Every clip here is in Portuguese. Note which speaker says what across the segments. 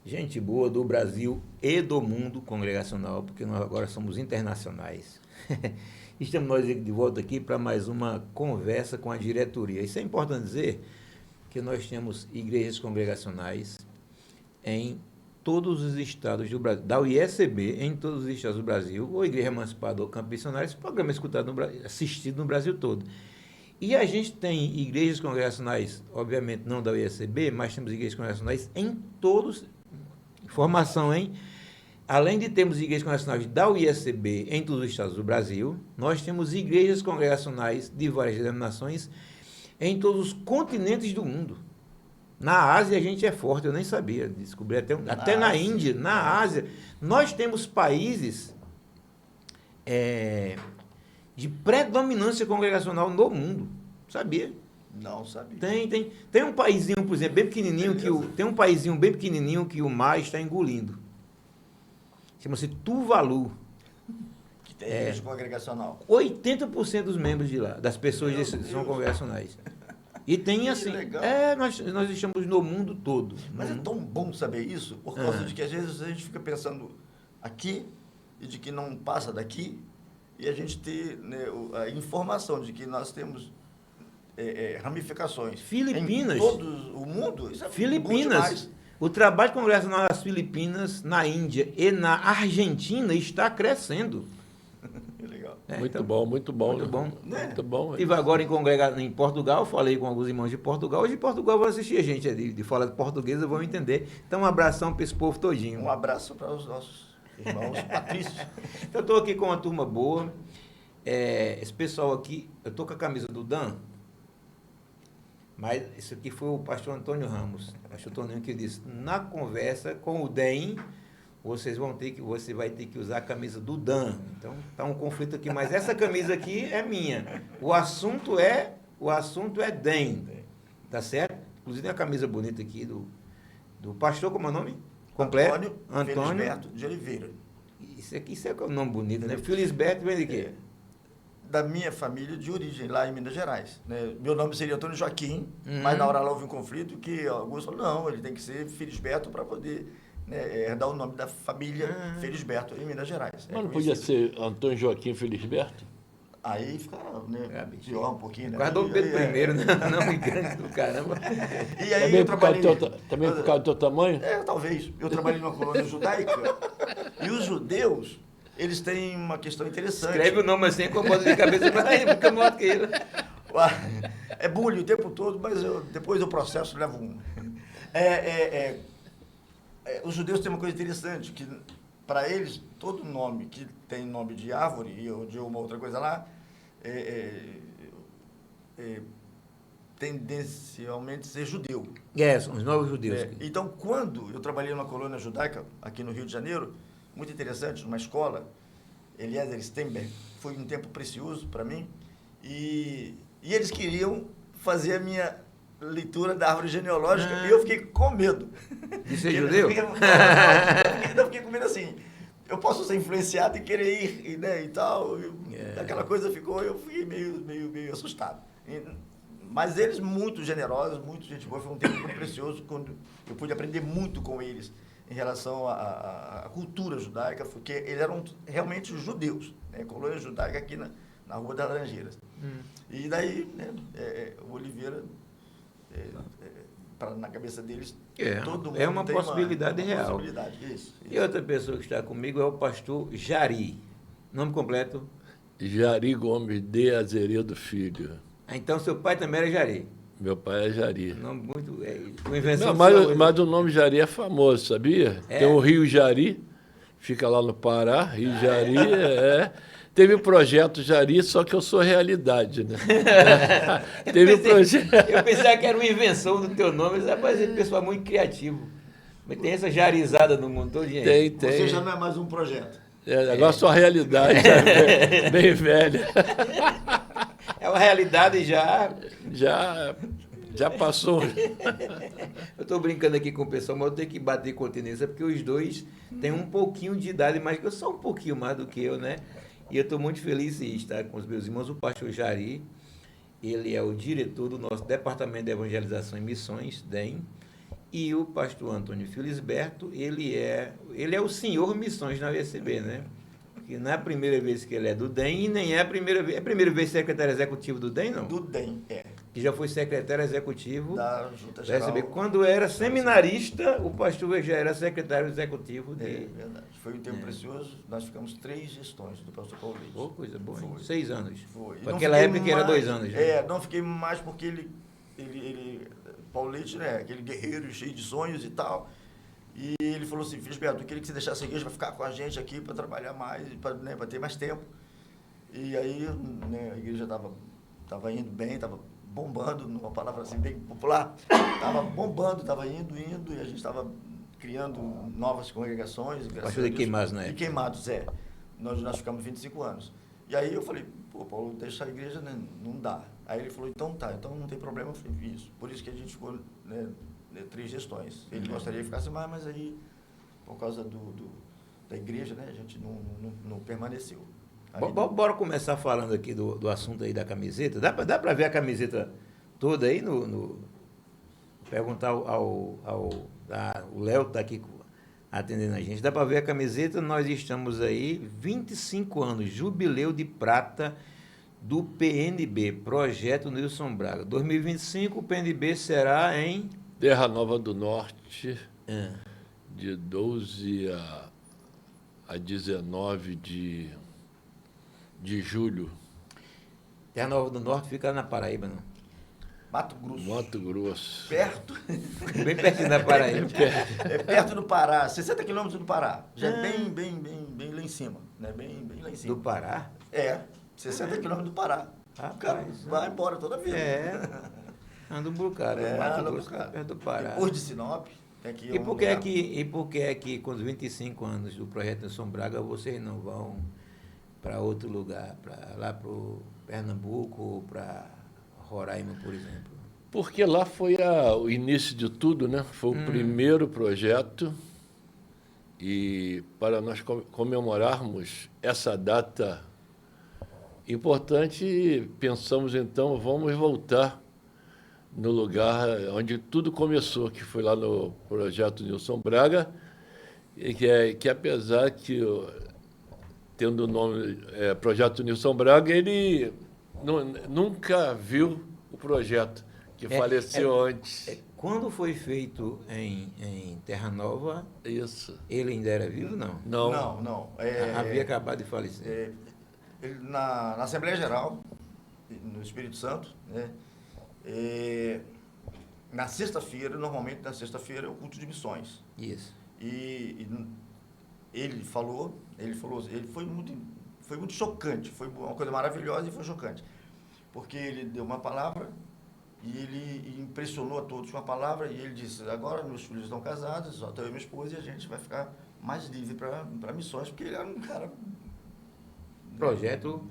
Speaker 1: gente boa do Brasil e do mundo congregacional, porque nós agora somos internacionais. Estamos nós de volta aqui para mais uma conversa com a diretoria. Isso é importante dizer que nós temos igrejas congregacionais em todos os estados do Brasil, da UIECB em todos os estados do Brasil, ou Igreja Emancipada ou Campo Missionário, esse programa é escutado assistido no Brasil todo. E a gente tem igrejas congregacionais, obviamente não da UIECB, mas temos igrejas congregacionais em todos, formação em, além de termos igrejas congregacionais da UIECB em todos os estados do Brasil, nós temos igrejas congregacionais de várias denominações em todos os continentes do mundo. Na Ásia a gente é forte, eu nem sabia, descobri até na Índia, na Ásia. Nós temos países de predominância congregacional no mundo, sabia?
Speaker 2: Não sabia.
Speaker 1: Tem um paísinho, por exemplo, bem pequenininho, tem um paísinho bem pequenininho que o mar está engolindo. Chama-se Tuvalu.
Speaker 2: Que tem igreja congregacional.
Speaker 1: 80% dos membros de lá, das pessoas são congregacionais. E tem assim, nós estamos no mundo todo.
Speaker 2: Mas é tão bom saber isso, por causa de que às vezes a gente fica pensando aqui e de que não passa daqui, e a gente ter, né, a informação de que nós temos ramificações
Speaker 1: Filipinas,
Speaker 2: em todo o mundo. Isso é
Speaker 1: Filipinas, o trabalho congregacional nas Filipinas, na Índia e na Argentina está crescendo.
Speaker 2: Legal.
Speaker 3: Muito bom.
Speaker 1: Muito bom.
Speaker 3: Muito bom.
Speaker 1: Estive agora em Portugal, falei com alguns irmãos de Portugal. Hoje de Portugal vão assistir a gente de fala portuguesa, vão entender. Então, um abração para esse povo todinho.
Speaker 2: Um abraço para os nossos irmãos patrícios.
Speaker 1: Então, eu estou aqui com uma turma boa. Esse pessoal aqui, eu estou com a camisa do Dan, mas isso aqui foi o pastor Antônio Ramos. O pastor Antônio que disse, na conversa com o DEM, você vai ter que usar a camisa do Dan. Então, está um conflito aqui, mas essa camisa aqui é minha. O assunto é DEM, tá certo? Inclusive tem uma camisa bonita aqui do pastor, como é o nome? Completo?
Speaker 2: Antônio Felisberto de Oliveira.
Speaker 1: Isso é um nome bonito, né? Felisberto vem de quê?
Speaker 2: Da minha família de origem, lá em Minas Gerais. Né? Meu nome seria Antônio Joaquim, mas na hora lá houve um conflito que alguns falaram, não, ele tem que ser Felisberto para poder... herdar o nome da família Felisberto em Minas Gerais.
Speaker 3: Mas não podia ser Antônio Joaquim Felisberto?
Speaker 2: Aí fica, né, pior um pouquinho, né?
Speaker 1: Guardou o Pedro primeiro, não grande do caramba.
Speaker 2: E aí eu trabalhei...
Speaker 3: Também por causa do teu tamanho?
Speaker 2: Talvez. Eu trabalhei numa colônia judaica e os judeus, eles têm uma questão interessante.
Speaker 1: Escreve o nome assim, com a bota de cabeça para ele, porque eu morro que ele.
Speaker 2: É bullying o tempo todo, mas depois do processo levo um. Os judeus têm uma coisa interessante, que para eles, todo nome que tem nome de árvore ou de uma outra coisa lá, tendencialmente ser judeu.
Speaker 1: São os novos judeus.
Speaker 2: Então, quando eu trabalhei numa colônia judaica, aqui no Rio de Janeiro, muito interessante, numa escola, Eliezer Steinberg, foi um tempo precioso para mim, e eles queriam fazer a minha leitura da árvore genealógica e eu fiquei com medo.
Speaker 1: De ser judeu?
Speaker 2: Eu fiquei com medo assim, eu posso ser influenciado e querer ir, né, e tal, aquela coisa ficou, eu fiquei meio assustado. Mas eles muito generosos, muito gente boa, foi um tempo muito precioso, quando eu pude aprender muito com eles em relação à cultura judaica, porque eles eram realmente judeus, né, colônia judaica aqui na Rua das Laranjeiras. E daí, né, o Oliveira... na cabeça deles, todo mundo
Speaker 1: uma possibilidade real.
Speaker 2: Isso.
Speaker 1: E outra pessoa que está comigo é o pastor Jari. Nome completo?
Speaker 3: Jari Gomes de Azeredo Filho.
Speaker 1: Então, seu pai também era Jari?
Speaker 3: Meu pai é Jari.
Speaker 1: Nome muito... uma invenção
Speaker 3: mas o nome Jari é famoso, sabia? Tem o Rio Jari, fica lá no Pará, Rio Jari, Teve o projeto Jari, só que eu sou realidade, né?
Speaker 1: Eu pensava que era uma invenção do teu nome, mas rapaz, é um pessoal muito criativo. Mas tem essa jarizada no mundo todo, gente.
Speaker 3: Tem.
Speaker 2: Você já não é mais um projeto.
Speaker 3: Agora sou a realidade, bem velha.
Speaker 1: É uma realidade
Speaker 3: Já passou.
Speaker 1: Eu estou brincando aqui com o pessoal, mas eu tenho que bater continência, porque os dois têm um pouquinho de idade mais que eu, só um pouquinho mais do que eu, né? E eu estou muito feliz em estar com os meus irmãos. O pastor Jari, ele é o diretor do nosso Departamento de Evangelização e Missões, DEM, E o pastor Antônio Felisberto, ele é o senhor missões na USB, né? Que não é a primeira vez que ele é do DEM e nem é a primeira vez secretário executivo do DEM, não?
Speaker 2: Do DEM,
Speaker 1: Que já foi secretário executivo
Speaker 2: da Junta
Speaker 1: da
Speaker 2: Geral.
Speaker 1: USB. Quando era seminarista, o pastor já era secretário executivo de...
Speaker 2: É verdade. Foi um tempo precioso. Nós ficamos 3 gestões do pastor Paulo Leite.
Speaker 1: Oh, coisa boa, hein?
Speaker 2: Foi.
Speaker 1: 6 anos.
Speaker 2: Foi.
Speaker 1: Naquela época que era 2 anos. Né?
Speaker 2: Não fiquei mais porque ele Paulo Leite, né, aquele guerreiro cheio de sonhos e tal. E ele falou assim, Felisberto, eu queria que você deixasse a igreja para ficar com a gente aqui, para trabalhar mais, para ter mais tempo. E aí, né, a igreja estava indo bem, estava bombando, numa palavra assim bem popular, estava bombando, estava indo, e a gente estava criando novas congregações.
Speaker 1: Pastor de Queimados, né?
Speaker 2: De Queimados, nós ficamos 25 anos. E aí eu falei, pô, Paulo, deixar a igreja, né, não dá. Aí ele falou, então tá, então não tem problema, eu falei, isso. Por isso que a gente ficou, né, 3 gestões. Ele gostaria que ficasse mais, mas aí, por causa da igreja, né, a gente não permaneceu. Aí,
Speaker 1: bora começar falando aqui do assunto aí da camiseta. Dá para ver a camiseta toda aí perguntar o Léo está aqui atendendo a gente. Dá para ver a camiseta, nós estamos aí, 25 anos, jubileu de prata do PNB, Projeto Nilson Braga. 2025, o PNB será em...
Speaker 3: Terra Nova do Norte, de 12 a 19 de julho.
Speaker 1: Terra Nova do Norte fica na Paraíba, não?
Speaker 2: Mato Grosso.
Speaker 3: Mato Grosso.
Speaker 2: Perto.
Speaker 1: Bem pertinho da Paraíba.
Speaker 2: É perto do Pará, 60 quilômetros do Pará. Já é bem lá em cima. Né? Bem lá em cima.
Speaker 1: Do Pará?
Speaker 2: 60 quilômetros do Pará.
Speaker 1: Rapaz,
Speaker 2: o cara vai embora toda a vida.
Speaker 1: Anda um bocado. Mato Grosso, perto do Pará.
Speaker 2: Depois de Sinop. Aqui
Speaker 1: E por que é que com os 25 anos do Projeto Nilson Braga vocês não vão para outro lugar, lá para o Pernambuco ou para Roraima, por exemplo?
Speaker 3: Porque lá foi o início de tudo, né? Foi o primeiro projeto e para nós comemorarmos essa data importante, pensamos então, vamos voltar no lugar onde tudo começou, que foi lá no Projeto Nilson Braga, e que apesar que, tendo o nome Projeto Nilson Braga, ele nunca viu o projeto, que faleceu antes.
Speaker 1: Quando foi feito em Terra Nova,
Speaker 3: Isso.
Speaker 1: Ele ainda era vivo, não?
Speaker 2: Não.
Speaker 1: Havia acabado de falecer.
Speaker 2: Na Assembleia Geral, no Espírito Santo, né? Na sexta-feira, normalmente na sexta-feira é o culto de missões.
Speaker 1: Isso.
Speaker 2: E ele foi muito chocante, foi uma coisa maravilhosa e foi chocante. Porque ele deu uma palavra e ele impressionou a todos com a palavra e ele disse, agora meus filhos estão casados, só eu e minha esposa, e a gente vai ficar mais livre para missões, porque ele era um cara...
Speaker 1: Projeto...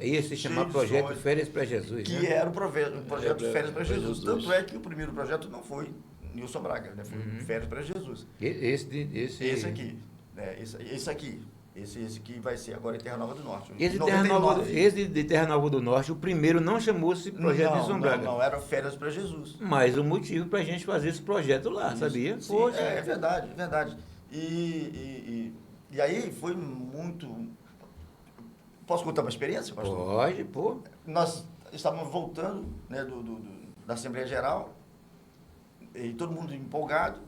Speaker 1: ia se chamar Projeto Férias para Jesus,
Speaker 2: que
Speaker 1: né?
Speaker 2: era o projeto Férias para Jesus. Tanto é que o primeiro projeto não foi Nilson Braga, né? Foi Férias para Jesus.
Speaker 1: Esse
Speaker 2: aqui. Esse aqui vai ser agora em Terra Nova do Norte.
Speaker 1: Esse de Terra Nova do Norte, o primeiro não chamou-se Projeto Nilson Braga.
Speaker 2: Não, era Férias para Jesus.
Speaker 1: Mas o motivo para a gente fazer esse projeto lá, sabia?
Speaker 2: Sim, é verdade. E aí foi muito... Posso contar uma experiência, pastor?
Speaker 1: Pode, pô.
Speaker 2: Nós estávamos voltando, né, da Assembleia Geral e todo mundo empolgado.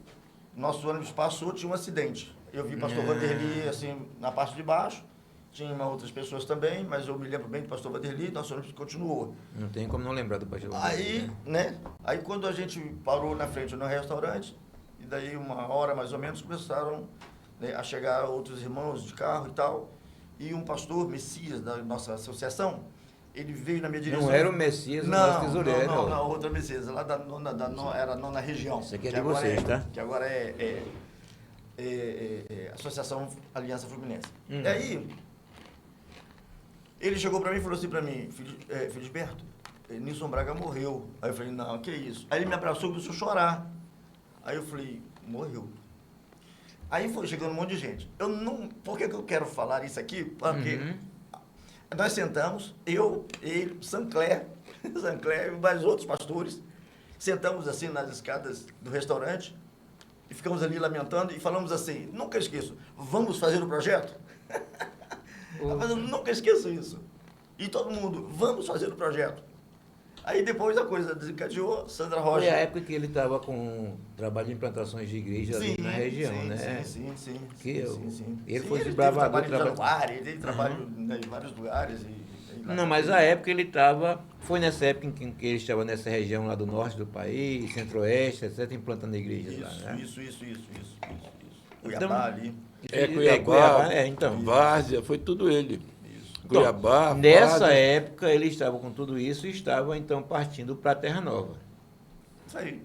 Speaker 2: Nosso ônibus passou, tinha um acidente. Eu vi o pastor Vanderly, assim, na parte de baixo. Tinha outras pessoas também, mas eu me lembro bem do pastor Vanderly, nosso ônibus continuou.
Speaker 1: Não tem como não lembrar do pastor Vanderly.
Speaker 2: Aí quando a gente parou na frente do restaurante, e daí 1 hora mais ou menos, começaram, né, a chegar outros irmãos de carro e tal. E um pastor, Messias, da nossa associação, ele veio na minha direção.
Speaker 1: Não era o Messias, o nosso tesoureiro.
Speaker 2: Não, outra Messias, lá era a nona região.
Speaker 1: Isso aqui é de vocês, tá?
Speaker 2: Que agora é Associação Aliança Fluminense. E aí, ele chegou para mim e falou assim para mim, Felisberto, Nilson Braga morreu. Aí eu falei, não, que isso? Aí ele me abraçou e começou a chorar. Aí eu falei, morreu. Aí foi chegando um monte de gente. Por que eu quero falar isso aqui? Porque nós sentamos, eu, ele, Sancler e mais outros pastores, sentamos assim nas escadas do restaurante e ficamos ali lamentando e falamos assim, nunca esqueço, vamos fazer o projeto? Mas eu nunca esqueço isso. E todo mundo, vamos fazer o projeto. Aí depois a coisa desencadeou, Sandra Rocha...
Speaker 1: Foi a época que ele estava com trabalho de implantações de igreja ali na região, né?
Speaker 2: Sim.
Speaker 1: Ele
Speaker 2: Sim,
Speaker 1: foi
Speaker 2: ele
Speaker 1: desbravador.
Speaker 2: teve trabalho em Januário, ele teve trabalho em vários lugares.
Speaker 1: Não, mas a época ele estava... Foi nessa época em que ele estava nessa região lá do norte do país, centro-oeste, etc., implantando igrejas lá, né?
Speaker 2: Isso. Cuiabá ali.
Speaker 3: Cuiabá,
Speaker 1: então.
Speaker 3: Várzea, foi tudo ele.
Speaker 1: Então,
Speaker 3: Cuiabá,
Speaker 1: nessa
Speaker 3: Várzea.
Speaker 1: época ele estava com tudo isso e estava então partindo para a Terra Nova.
Speaker 2: Isso aí.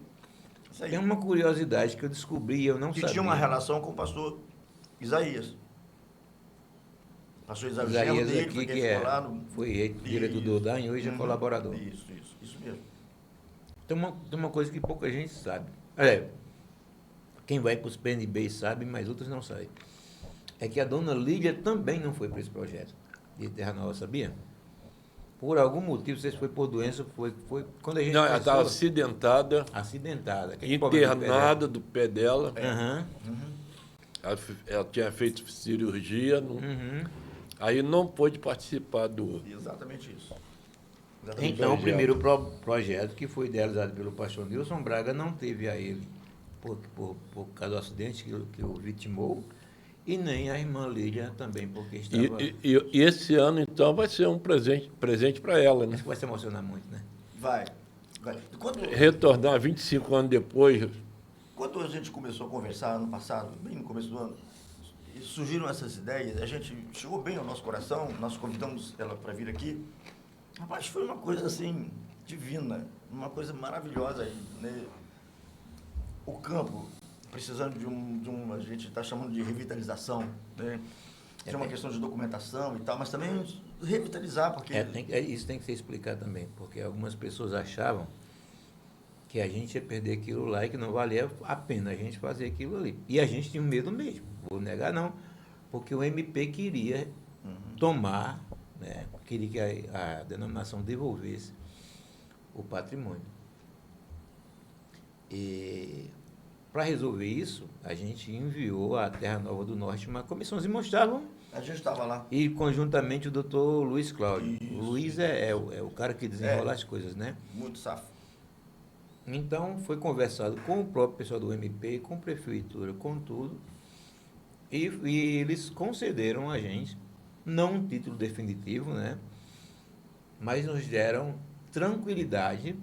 Speaker 1: Tem uma curiosidade que eu descobri e eu não sabia.
Speaker 2: Que tinha uma relação com o pastor Isaías. O pastor Isaías, o genro dele,
Speaker 1: aqui,
Speaker 2: que ficou lá no...
Speaker 1: foi diretor do DAN e hoje é colaborador.
Speaker 2: Isso mesmo.
Speaker 1: Tem uma coisa que pouca gente sabe. Quem vai para os PNB sabe, mas outros não sabem. É que a dona Lídia também não foi para esse projeto de Terra Nova, sabia? Por algum motivo, não sei se foi por doença, foi quando a gente...
Speaker 3: Não, ela estava acidentada, internada do pé dela. Ela tinha feito cirurgia, aí não pôde participar do...
Speaker 2: Exatamente isso.
Speaker 1: Então, o primeiro projeto, que foi idealizado pelo pastor Nilson Braga, não teve a ele, por causa do acidente que o vitimou, e nem a irmã Lídia também, porque estava...
Speaker 3: E esse ano, então, vai ser um presente para ela, né?
Speaker 1: Acho que vai se emocionar muito, né?
Speaker 2: Vai.
Speaker 3: Retornar 25 anos depois...
Speaker 2: Quando a gente começou a conversar ano passado, bem no começo do ano, e surgiram essas ideias, a gente chegou bem ao nosso coração, nós convidamos ela para vir aqui. Rapaz, foi uma coisa assim, divina, uma coisa maravilhosa, né? O campo precisando de uma, a gente está chamando de revitalização, né? Tem uma questão de documentação e tal, mas também revitalizar, porque...
Speaker 1: Isso tem que ser explicado também, porque algumas pessoas achavam que a gente ia perder aquilo lá e que não valia a pena a gente fazer aquilo ali. E a gente tinha medo mesmo, vou negar não, porque o MP queria tomar, né, queria que a denominação devolvesse o patrimônio. E para resolver isso, a gente enviou à Terra Nova do Norte uma comissão, e mostravam.
Speaker 2: A gente estava lá.
Speaker 1: E conjuntamente o doutor Luiz Cláudio. Isso. O Luiz é o cara que desenrola as coisas, né?
Speaker 2: Muito safo.
Speaker 1: Então, foi conversado com o próprio pessoal do MP, com a prefeitura, com tudo, e eles concederam a gente, não um título definitivo, né? Mas nos deram tranquilidade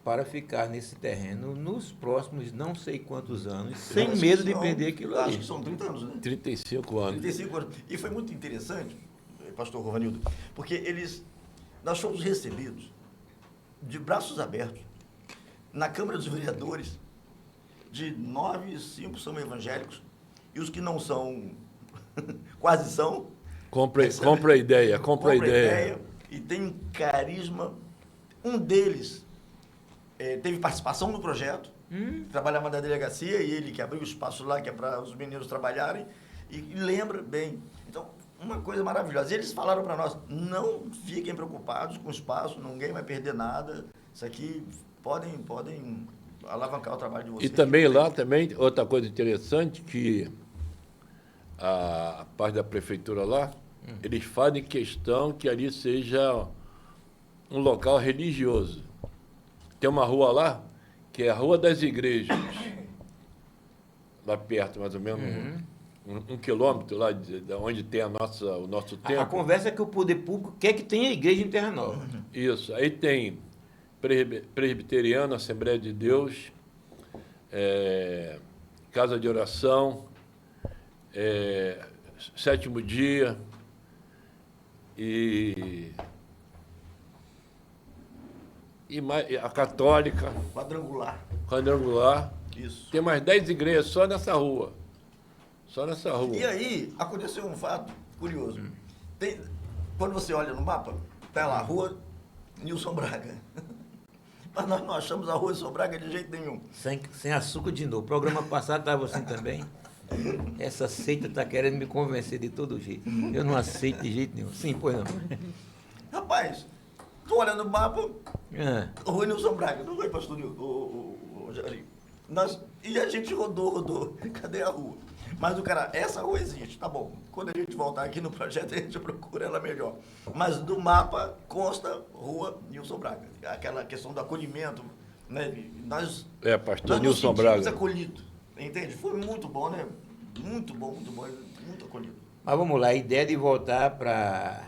Speaker 1: para ficar nesse terreno nos próximos não sei quantos anos, sem medo de perder aquilo ali.
Speaker 2: Acho que são 30 anos, né?
Speaker 3: 35 anos.
Speaker 2: 35 anos. E foi muito interessante, pastor Rovanildo, porque nós fomos recebidos de braços abertos na Câmara dos Vereadores, de 9, 5 são evangélicos, e os que não são, quase são.
Speaker 3: Compra a ideia.
Speaker 2: E tem um carisma. Um deles teve participação no projeto, trabalhava na delegacia, e ele que abriu o espaço lá, que é para os meninos trabalharem, e lembra bem. Então, uma coisa maravilhosa. E eles falaram para nós, não fiquem preocupados com o espaço, ninguém vai perder nada, isso aqui podem alavancar o trabalho de vocês.
Speaker 3: E também lá, outra coisa interessante, que a parte da prefeitura lá, eles fazem questão que ali seja um local religioso. Tem uma rua lá, que é a Rua das Igrejas, lá perto, mais ou menos, um quilômetro lá de onde tem o nosso templo.
Speaker 1: A conversa é que o poder público quer que tenha igreja em Terra Nova.
Speaker 3: Isso, aí tem presbiteriano, Assembleia de Deus, Casa de Oração, Sétimo Dia e a Católica. Quadrangular.
Speaker 2: Isso.
Speaker 3: Tem mais 10 igrejas só nessa rua.
Speaker 2: E aí, aconteceu um fato curioso. Quando você olha no mapa, tá lá, Rua Nilson Braga. Mas nós não achamos a Rua Nilson Braga de jeito nenhum.
Speaker 1: Sem açúcar de novo. O programa passado estava assim também. Essa seita está querendo me convencer de todo jeito. Eu não aceito de jeito nenhum. Sim, pois não.
Speaker 2: Rapaz, tu eu olhando o mapa,
Speaker 1: Ah,
Speaker 2: Rua Nilson Braga, não foi, pastor Jari? E a gente rodou. Cadê a rua? Mas o cara, essa rua existe, tá bom. Quando a gente voltar aqui no projeto, a gente procura ela melhor. Mas do mapa consta Rua Nilson Braga. Aquela questão do acolhimento, né?
Speaker 3: Pastor
Speaker 2: nós
Speaker 3: Nilson
Speaker 2: nos
Speaker 3: Braga.
Speaker 2: sentimos acolhidos, entende? Foi muito bom, né? Muito bom, muito acolhido.
Speaker 1: mas vamos lá, a ideia de voltar para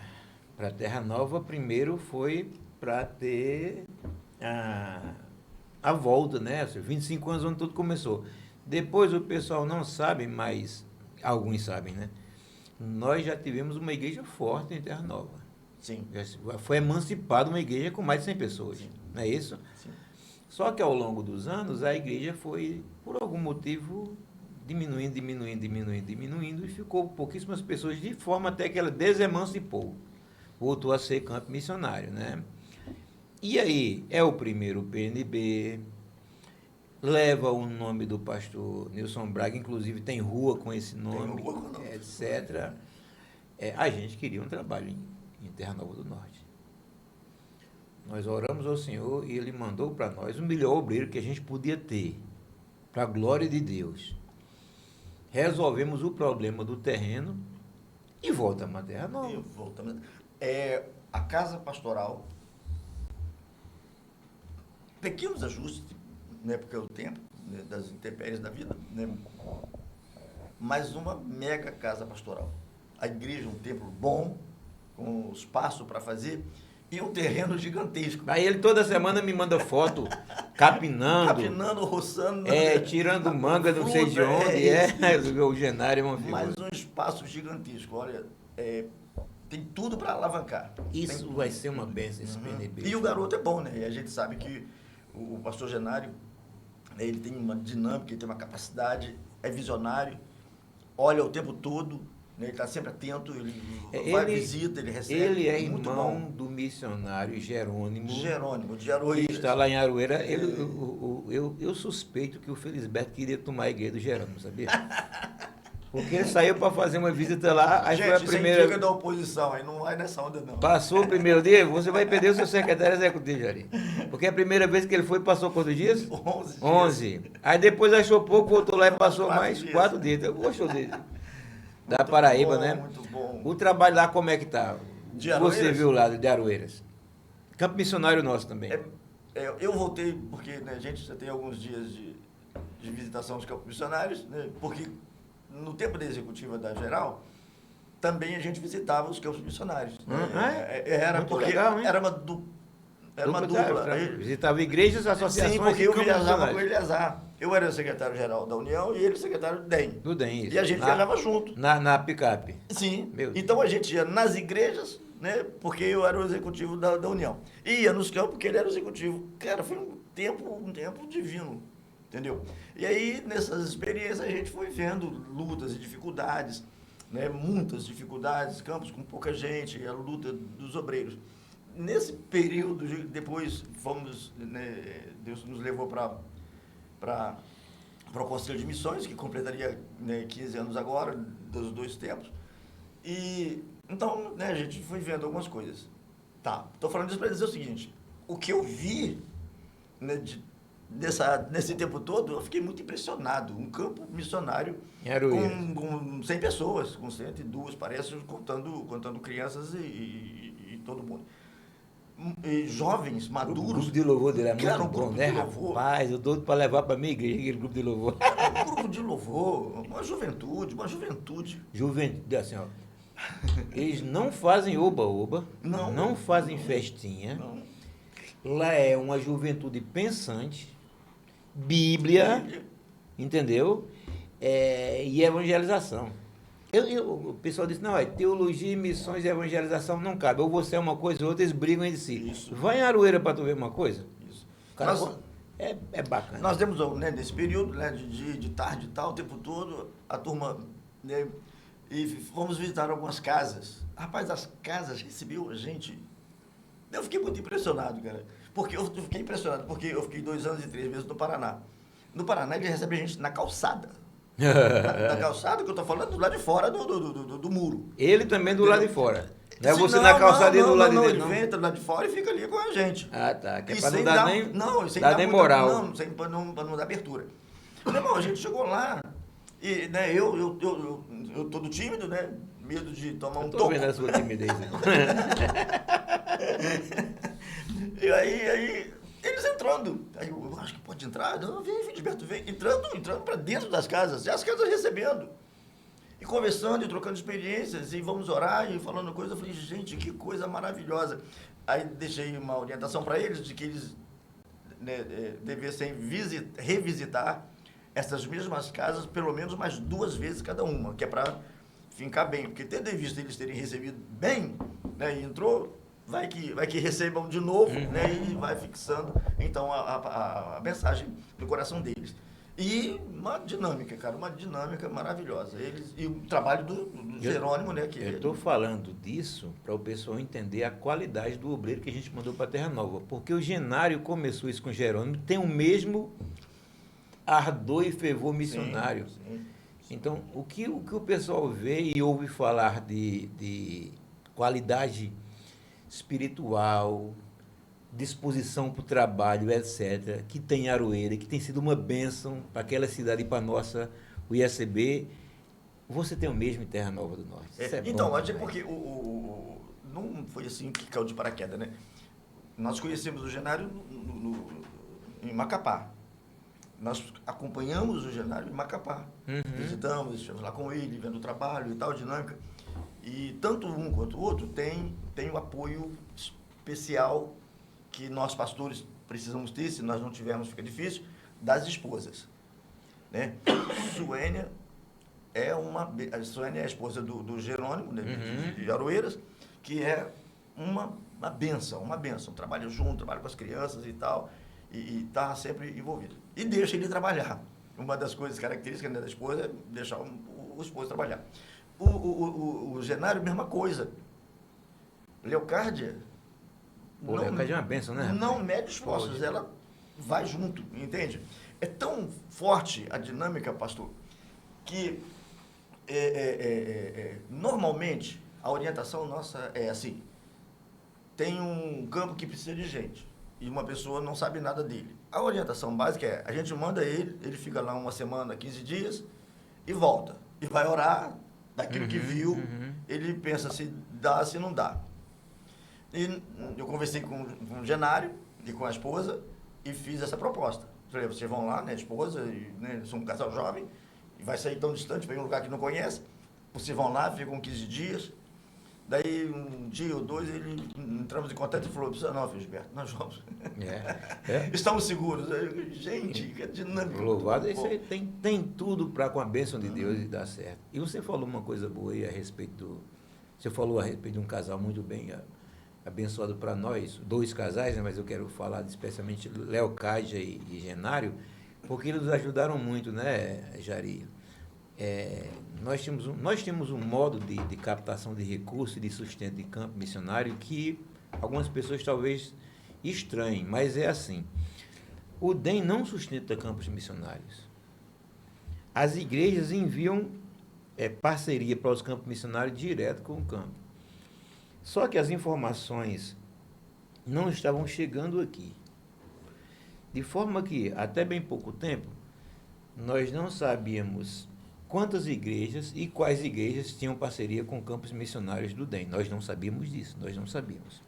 Speaker 1: Terra Nova primeiro foi para ter a volta, né? 25 anos onde tudo começou. Depois o pessoal não sabe, mas alguns sabem, né? Nós já tivemos uma igreja forte em Terra Nova.
Speaker 2: Sim.
Speaker 1: Foi emancipada uma igreja com mais de 100 pessoas,
Speaker 2: Sim.
Speaker 1: não é isso?
Speaker 2: Sim.
Speaker 1: Só que ao longo dos anos a igreja foi, por algum motivo, diminuindo e ficou pouquíssimas pessoas, de forma até que ela desemancipou. Voltou a ser campo missionário, né? E aí, é o primeiro PNB, leva o nome do pastor Nilson Braga, inclusive tem rua com esse nome,
Speaker 2: rua com o nome.
Speaker 1: etc. A gente queria um trabalho em Terra Nova do Norte. Nós oramos ao Senhor e Ele mandou para nós o melhor obreiro que a gente podia ter, para a glória de Deus. Resolvemos o problema do terreno e voltamos à Terra Nova.
Speaker 2: E voltamos. A casa pastoral, pequenos ajustes, né, porque é o tempo, né, das intempéries da vida, né, mas uma mega casa pastoral. A igreja, um templo bom, com espaço para fazer, e um terreno gigantesco.
Speaker 1: Aí ele toda semana me manda foto, capinando,
Speaker 2: roçando.
Speaker 1: tirando manga, não sei de
Speaker 2: fruta,
Speaker 1: onde, o Genário é uma figura.
Speaker 2: Mas um espaço gigantesco, olha, tem tudo para alavancar.
Speaker 1: Isso vai ser uma bênção, esse PNB.
Speaker 2: E o garoto é bom, né? E a gente sabe que o pastor Genário, né, ele tem uma dinâmica, ele tem uma capacidade, é visionário, olha o tempo todo, né, ele está sempre atento, ele vai, visita, ele recebe.
Speaker 1: Ele é
Speaker 2: muito
Speaker 1: irmão
Speaker 2: bom.
Speaker 1: do missionário Jerônimo.
Speaker 2: De Aroeiras.
Speaker 1: Que está lá em Aroeira. Eu suspeito que o Felisberto queria tomar a igreja do Jerônimo, sabia? Porque ele saiu para fazer uma visita lá, aí
Speaker 2: gente,
Speaker 1: foi a primeira.
Speaker 2: Isso é da oposição, aí não vai nessa onda, não.
Speaker 1: Passou o primeiro dia, você vai perder o seu secretário executivo, Jari. Porque a primeira vez que ele foi, passou quantos dias? 11. Aí depois achou pouco, voltou lá e passou mais 4 dias. Eu gosto dele. Da Paraíba,
Speaker 2: bom,
Speaker 1: né?
Speaker 2: Muito bom.
Speaker 1: O trabalho lá, como é que tá?
Speaker 2: De Aroeiras?
Speaker 1: Você viu lá, de Aroeiras. Campo missionário nosso também.
Speaker 2: Eu voltei, porque, né, a gente já tem alguns dias de visitação dos campos missionários, né, porque no tempo da executiva da Geral, também a gente visitava os campos missionários. Né? Era
Speaker 1: muito
Speaker 2: porque
Speaker 1: legal, hein?
Speaker 2: era uma dupla.
Speaker 1: Visitava igrejas, associações.
Speaker 2: Sim, porque
Speaker 1: e
Speaker 2: eu
Speaker 1: campos
Speaker 2: viajava
Speaker 1: missionários.
Speaker 2: com o Eleazar. Eu era o secretário-geral da União e ele o secretário do DEM.
Speaker 1: Do DEM, isso.
Speaker 2: E a gente viajava junto.
Speaker 1: Na picape.
Speaker 2: Sim.
Speaker 1: Meu Deus.
Speaker 2: Então a gente ia nas igrejas, né? Porque eu era o executivo da União. E ia nos campos porque ele era o executivo. Cara, foi um tempo divino. Entendeu? E aí, nessas experiências, a gente foi vendo lutas e dificuldades, né? Muitas dificuldades, campos com pouca gente, a luta dos obreiros. Nesse período, depois fomos, né, Deus nos levou para o Conselho de Missões, que completaria, né, 15 anos agora, dos 2 tempos. E então, né, a gente foi vendo algumas coisas. Tá, estou falando isso para dizer o seguinte: o que eu vi, né, nesse tempo todo, eu fiquei muito impressionado. Um campo missionário com 100 pessoas, com 102, parece, contando crianças e todo mundo. E jovens, maduros.
Speaker 1: O grupo de louvor dele é muito
Speaker 2: um
Speaker 1: bom, né, rapaz? Eu doido para levar para minha igreja aquele grupo de louvor.
Speaker 2: Um grupo de louvor, uma juventude.
Speaker 1: Juventude, assim, ó. Eles não fazem oba-oba, não fazem festinha.
Speaker 2: Não.
Speaker 1: Lá é uma juventude pensante, Bíblia, entendeu? E evangelização. O pessoal disse, não, teologia, missões e evangelização não cabe. Ou você é uma coisa ou outra, eles brigam entre si.
Speaker 2: Isso.
Speaker 1: Vai em Aroeira para tu ver uma coisa.
Speaker 2: Isso.
Speaker 1: Cara, é bacana.
Speaker 2: Nós temos, né, nesse período, né, de tarde e tal, o tempo todo, a turma, né, e fomos visitar algumas casas. Rapaz, as casas recebiam gente. Eu fiquei muito impressionado, cara. Porque eu fiquei 2 anos e 3 meses no Paraná. No Paraná, eles recebem gente na calçada. Na calçada, que eu estou falando, do lado de fora do muro.
Speaker 1: Ele também do lado de fora. Não é você na calçada e do lado de
Speaker 2: não,
Speaker 1: dentro,
Speaker 2: ele
Speaker 1: não?
Speaker 2: vem, entra lá de fora e fica ali com a gente.
Speaker 1: Ah, tá. Que é
Speaker 2: E
Speaker 1: pra não
Speaker 2: sem
Speaker 1: dar
Speaker 2: dar,
Speaker 1: nem,
Speaker 2: não, sem
Speaker 1: dar
Speaker 2: dar
Speaker 1: nem
Speaker 2: muita-
Speaker 1: moral.
Speaker 2: Não, pra não dar abertura. Meu irmão, a gente chegou lá e, né, eu todo tímido, né? Medo de tomar um
Speaker 1: Eu tô
Speaker 2: toco.
Speaker 1: vendo a sua timidez.
Speaker 2: E aí, eles entrando. Aí eu acho que pode entrar. Não, vem, Gilberto, vem. Entrando para dentro das casas. E as casas recebendo. E conversando e trocando experiências. E vamos orar e falando coisa. Eu falei, gente, que coisa maravilhosa. Aí deixei uma orientação para eles de que eles, né, devessem revisitar essas mesmas casas pelo menos mais 2 vezes cada uma. Que é para fincar bem. Porque tendo em vista eles terem recebido bem, né, e entrou... Vai que recebam de novo, né, e vai fixando, então, a mensagem no coração deles. E uma dinâmica, cara, uma dinâmica maravilhosa. E o trabalho do Jerônimo, né?
Speaker 1: Eu estou falando disso para o pessoal entender a qualidade do obreiro que a gente mandou para Terra Nova. Porque o Genário começou isso com o Jerônimo, tem o mesmo ardor e fervor missionário.
Speaker 2: Sim.
Speaker 1: Então, o que o pessoal vê e ouve falar de qualidade espiritual, disposição para o trabalho, etc., que tem em Aroeira, que tem sido uma bênção para aquela cidade e para a nossa, o IACB, você tem o mesmo em Terra Nova do Norte. Isso é
Speaker 2: Então,
Speaker 1: bom,
Speaker 2: acho porque não foi assim que caiu de paraquedas, né? Nós conhecemos o Genário em Macapá. Nós acompanhamos o Genário em Macapá. Visitamos, estivemos lá com ele, vendo o trabalho e tal, dinâmica. E tanto um quanto o outro tem o apoio especial que nós pastores precisamos ter, se nós não tivermos fica difícil, das esposas. Né? Suênia é a esposa do Jerônimo, né, de Aroeiras, que é uma benção, trabalha junto, trabalha com as crianças e tal, e está sempre envolvido. E deixa ele trabalhar. Uma das coisas características, né, da esposa é deixar o esposo trabalhar. O Genário, mesma coisa. Leocárdia...
Speaker 1: Leocárdia é uma bênção, né?
Speaker 2: Não mede esforços, ela vai junto, entende? É tão forte a dinâmica, pastor, que normalmente a orientação nossa é assim: tem um campo que precisa de gente e uma pessoa não sabe nada dele. A orientação básica é: a gente manda ele fica lá 1 semana, 15 dias e volta. E vai orar daquilo que viu, ele pensa se dá, se não dá. E eu conversei com o Genário e com a esposa e fiz essa proposta. Falei, vocês vão lá, né, esposa, e, né, são um casal jovem, e vai sair tão distante para ir um lugar que não conhece. Vocês vão lá, ficam 15 dias. Daí, um dia ou 2, entramos em contato e falou, não precisa não, filho Gilberto, nós vamos. Estamos seguros. Gente, que dinâmico.
Speaker 1: Louvado, isso aí tem tudo para, com a bênção de Deus, e dar certo. E você falou uma coisa boa aí a respeito você falou a respeito de um casal muito bem abençoado para nós, 2 casais, né, mas eu quero falar especialmente Leocádia e Genário, porque eles nos ajudaram muito, né, Jari? Nós temos um modo de captação de recursos e de sustento de campo missionário que algumas pessoas talvez estranhem, mas é assim. O DEM não sustenta campos missionários. As igrejas enviam parceria para os campos missionários direto com o campo. Só que as informações não estavam chegando aqui. De forma que, até bem pouco tempo, nós não sabíamos quantas igrejas e quais igrejas tinham parceria com campos missionários do DEM. Nós não sabíamos disso, nós não sabíamos.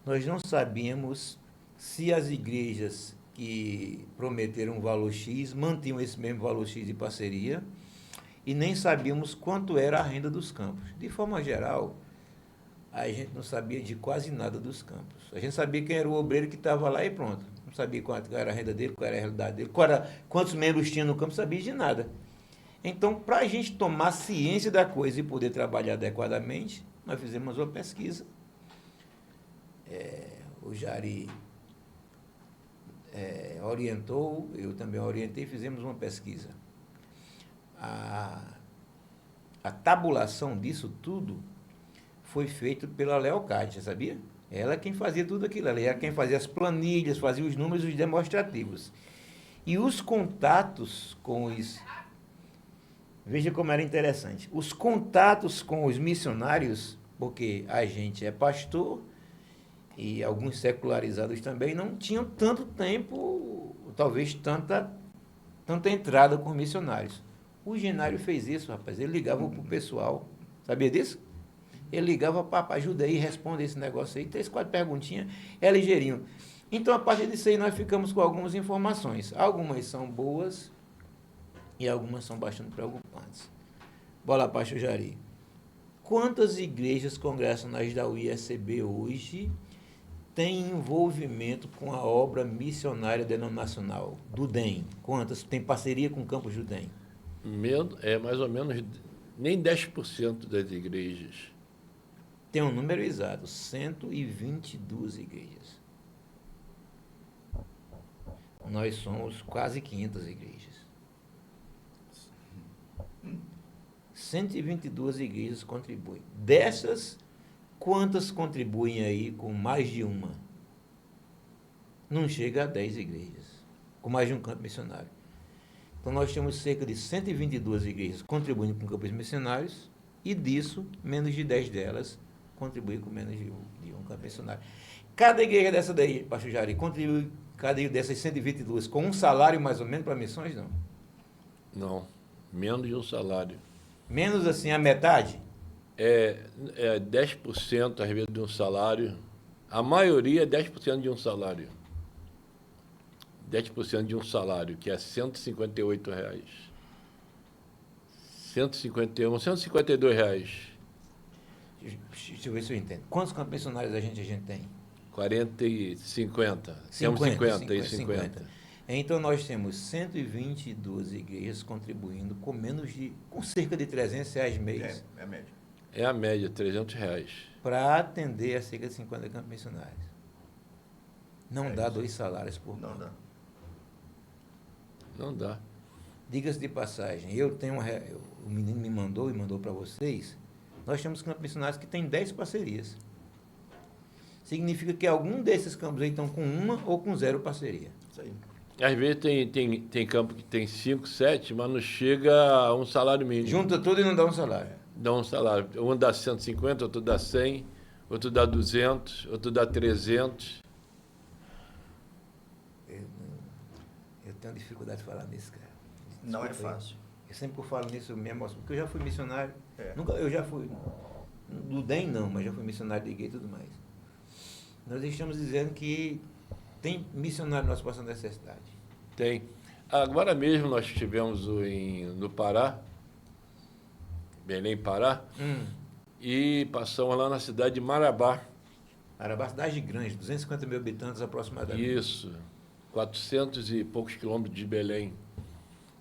Speaker 1: Nós não sabíamos se as igrejas que prometeram um valor X mantinham esse mesmo valor X de parceria e nem sabíamos quanto era a renda dos campos. De forma geral, a gente não sabia de quase nada dos campos. A gente sabia quem era o obreiro que estava lá e pronto. Não sabia qual era a renda dele, qual era a realidade dele, quantos membros tinha no campo, não sabia de nada. Então, para a gente tomar ciência da coisa e poder trabalhar adequadamente, nós fizemos uma pesquisa. O Jari orientou, eu também orientei, fizemos uma pesquisa. A tabulação disso tudo foi feita pela Leocádia, sabia? Ela é quem fazia tudo aquilo, ela era quem fazia as planilhas, fazia os números e os demonstrativos. E os contatos com os... Veja como era interessante. Os contatos com os missionários porque a gente é pastor e alguns secularizados também não tinham tanto tempo, talvez tanta entrada com os missionários. O Genário fez isso, rapaz. Ele ligava para o pessoal. Sabia disso? Ele ligava, papai, ajuda aí, responde esse negócio aí. 3, 4 perguntinhas, é ligeirinho. Então, a partir disso aí, nós ficamos com algumas informações. Algumas são boas e algumas são bastante preocupantes. Bora lá, pastor Jari. Quantas igrejas congressionais da UISCB hoje têm envolvimento com a obra missionária denominacional do DEM? Quantas? Tem parceria com o campus do DEM?
Speaker 3: É mais ou menos nem 10% das igrejas.
Speaker 1: Tem um número exato, 122 igrejas. Nós somos quase 500 igrejas. 122 igrejas contribuem. Dessas, quantas contribuem aí com mais de uma? Não chega a 10 igrejas, com mais de um campo missionário. Então, nós temos cerca de 122 igrejas contribuindo com campos missionários, e disso, menos de 10 delas contribuem com menos de um campo missionário. Cada igreja dessa daí, pastor Jari, contribui, cada dessas 122, com um salário mais ou menos para missões, não?
Speaker 3: Não, menos de um salário.
Speaker 1: Menos assim, a metade?
Speaker 3: É 10% às vezes de um salário. A maioria é 10% de um salário. 10% de um salário, que é R$ 158. 152 reais.
Speaker 1: Deixa eu ver se eu entendo. Quantos campos missionários a gente tem?
Speaker 3: 40 e 50. Temos 50.
Speaker 1: Então, nós temos 122 igrejas contribuindo com cerca de R$300 mês.
Speaker 2: É a média.
Speaker 3: É a média, R$300.
Speaker 1: Para atender a cerca de 50 campos missionários. Não dá 2 salários por
Speaker 2: Não
Speaker 1: campo.
Speaker 2: dá.
Speaker 3: Não dá.
Speaker 1: Diga-se de passagem, o menino me mandou e mandou para vocês, nós temos campos missionários que têm 10 parcerias. Significa que algum desses campos aí estão com uma ou com 0 parceria.
Speaker 2: Isso aí.
Speaker 3: Às vezes tem campo que tem 5, 7, mas não chega a um salário mínimo.
Speaker 1: Junta tudo e não dá um salário.
Speaker 3: Dá um salário. Um dá 150, outro dá 100, outro dá 200, outro dá 300.
Speaker 1: Eu tenho dificuldade de falar nisso, cara.
Speaker 2: Não é
Speaker 1: Desculpa aí.
Speaker 2: fácil.
Speaker 1: Eu sempre falo nisso, eu me emociono, porque eu já fui missionário.
Speaker 2: É.
Speaker 1: Eu já fui, do DEM não, mas já fui missionário de igreja e tudo mais. Nós estamos dizendo que tem missionário nós passando necessidade.
Speaker 3: Tem. Agora mesmo nós estivemos no Pará, Belém, Pará, e passamos lá na cidade de Marabá.
Speaker 1: Marabá, cidade grande, 250 mil habitantes aproximadamente.
Speaker 3: Isso, 400 e poucos quilômetros de Belém.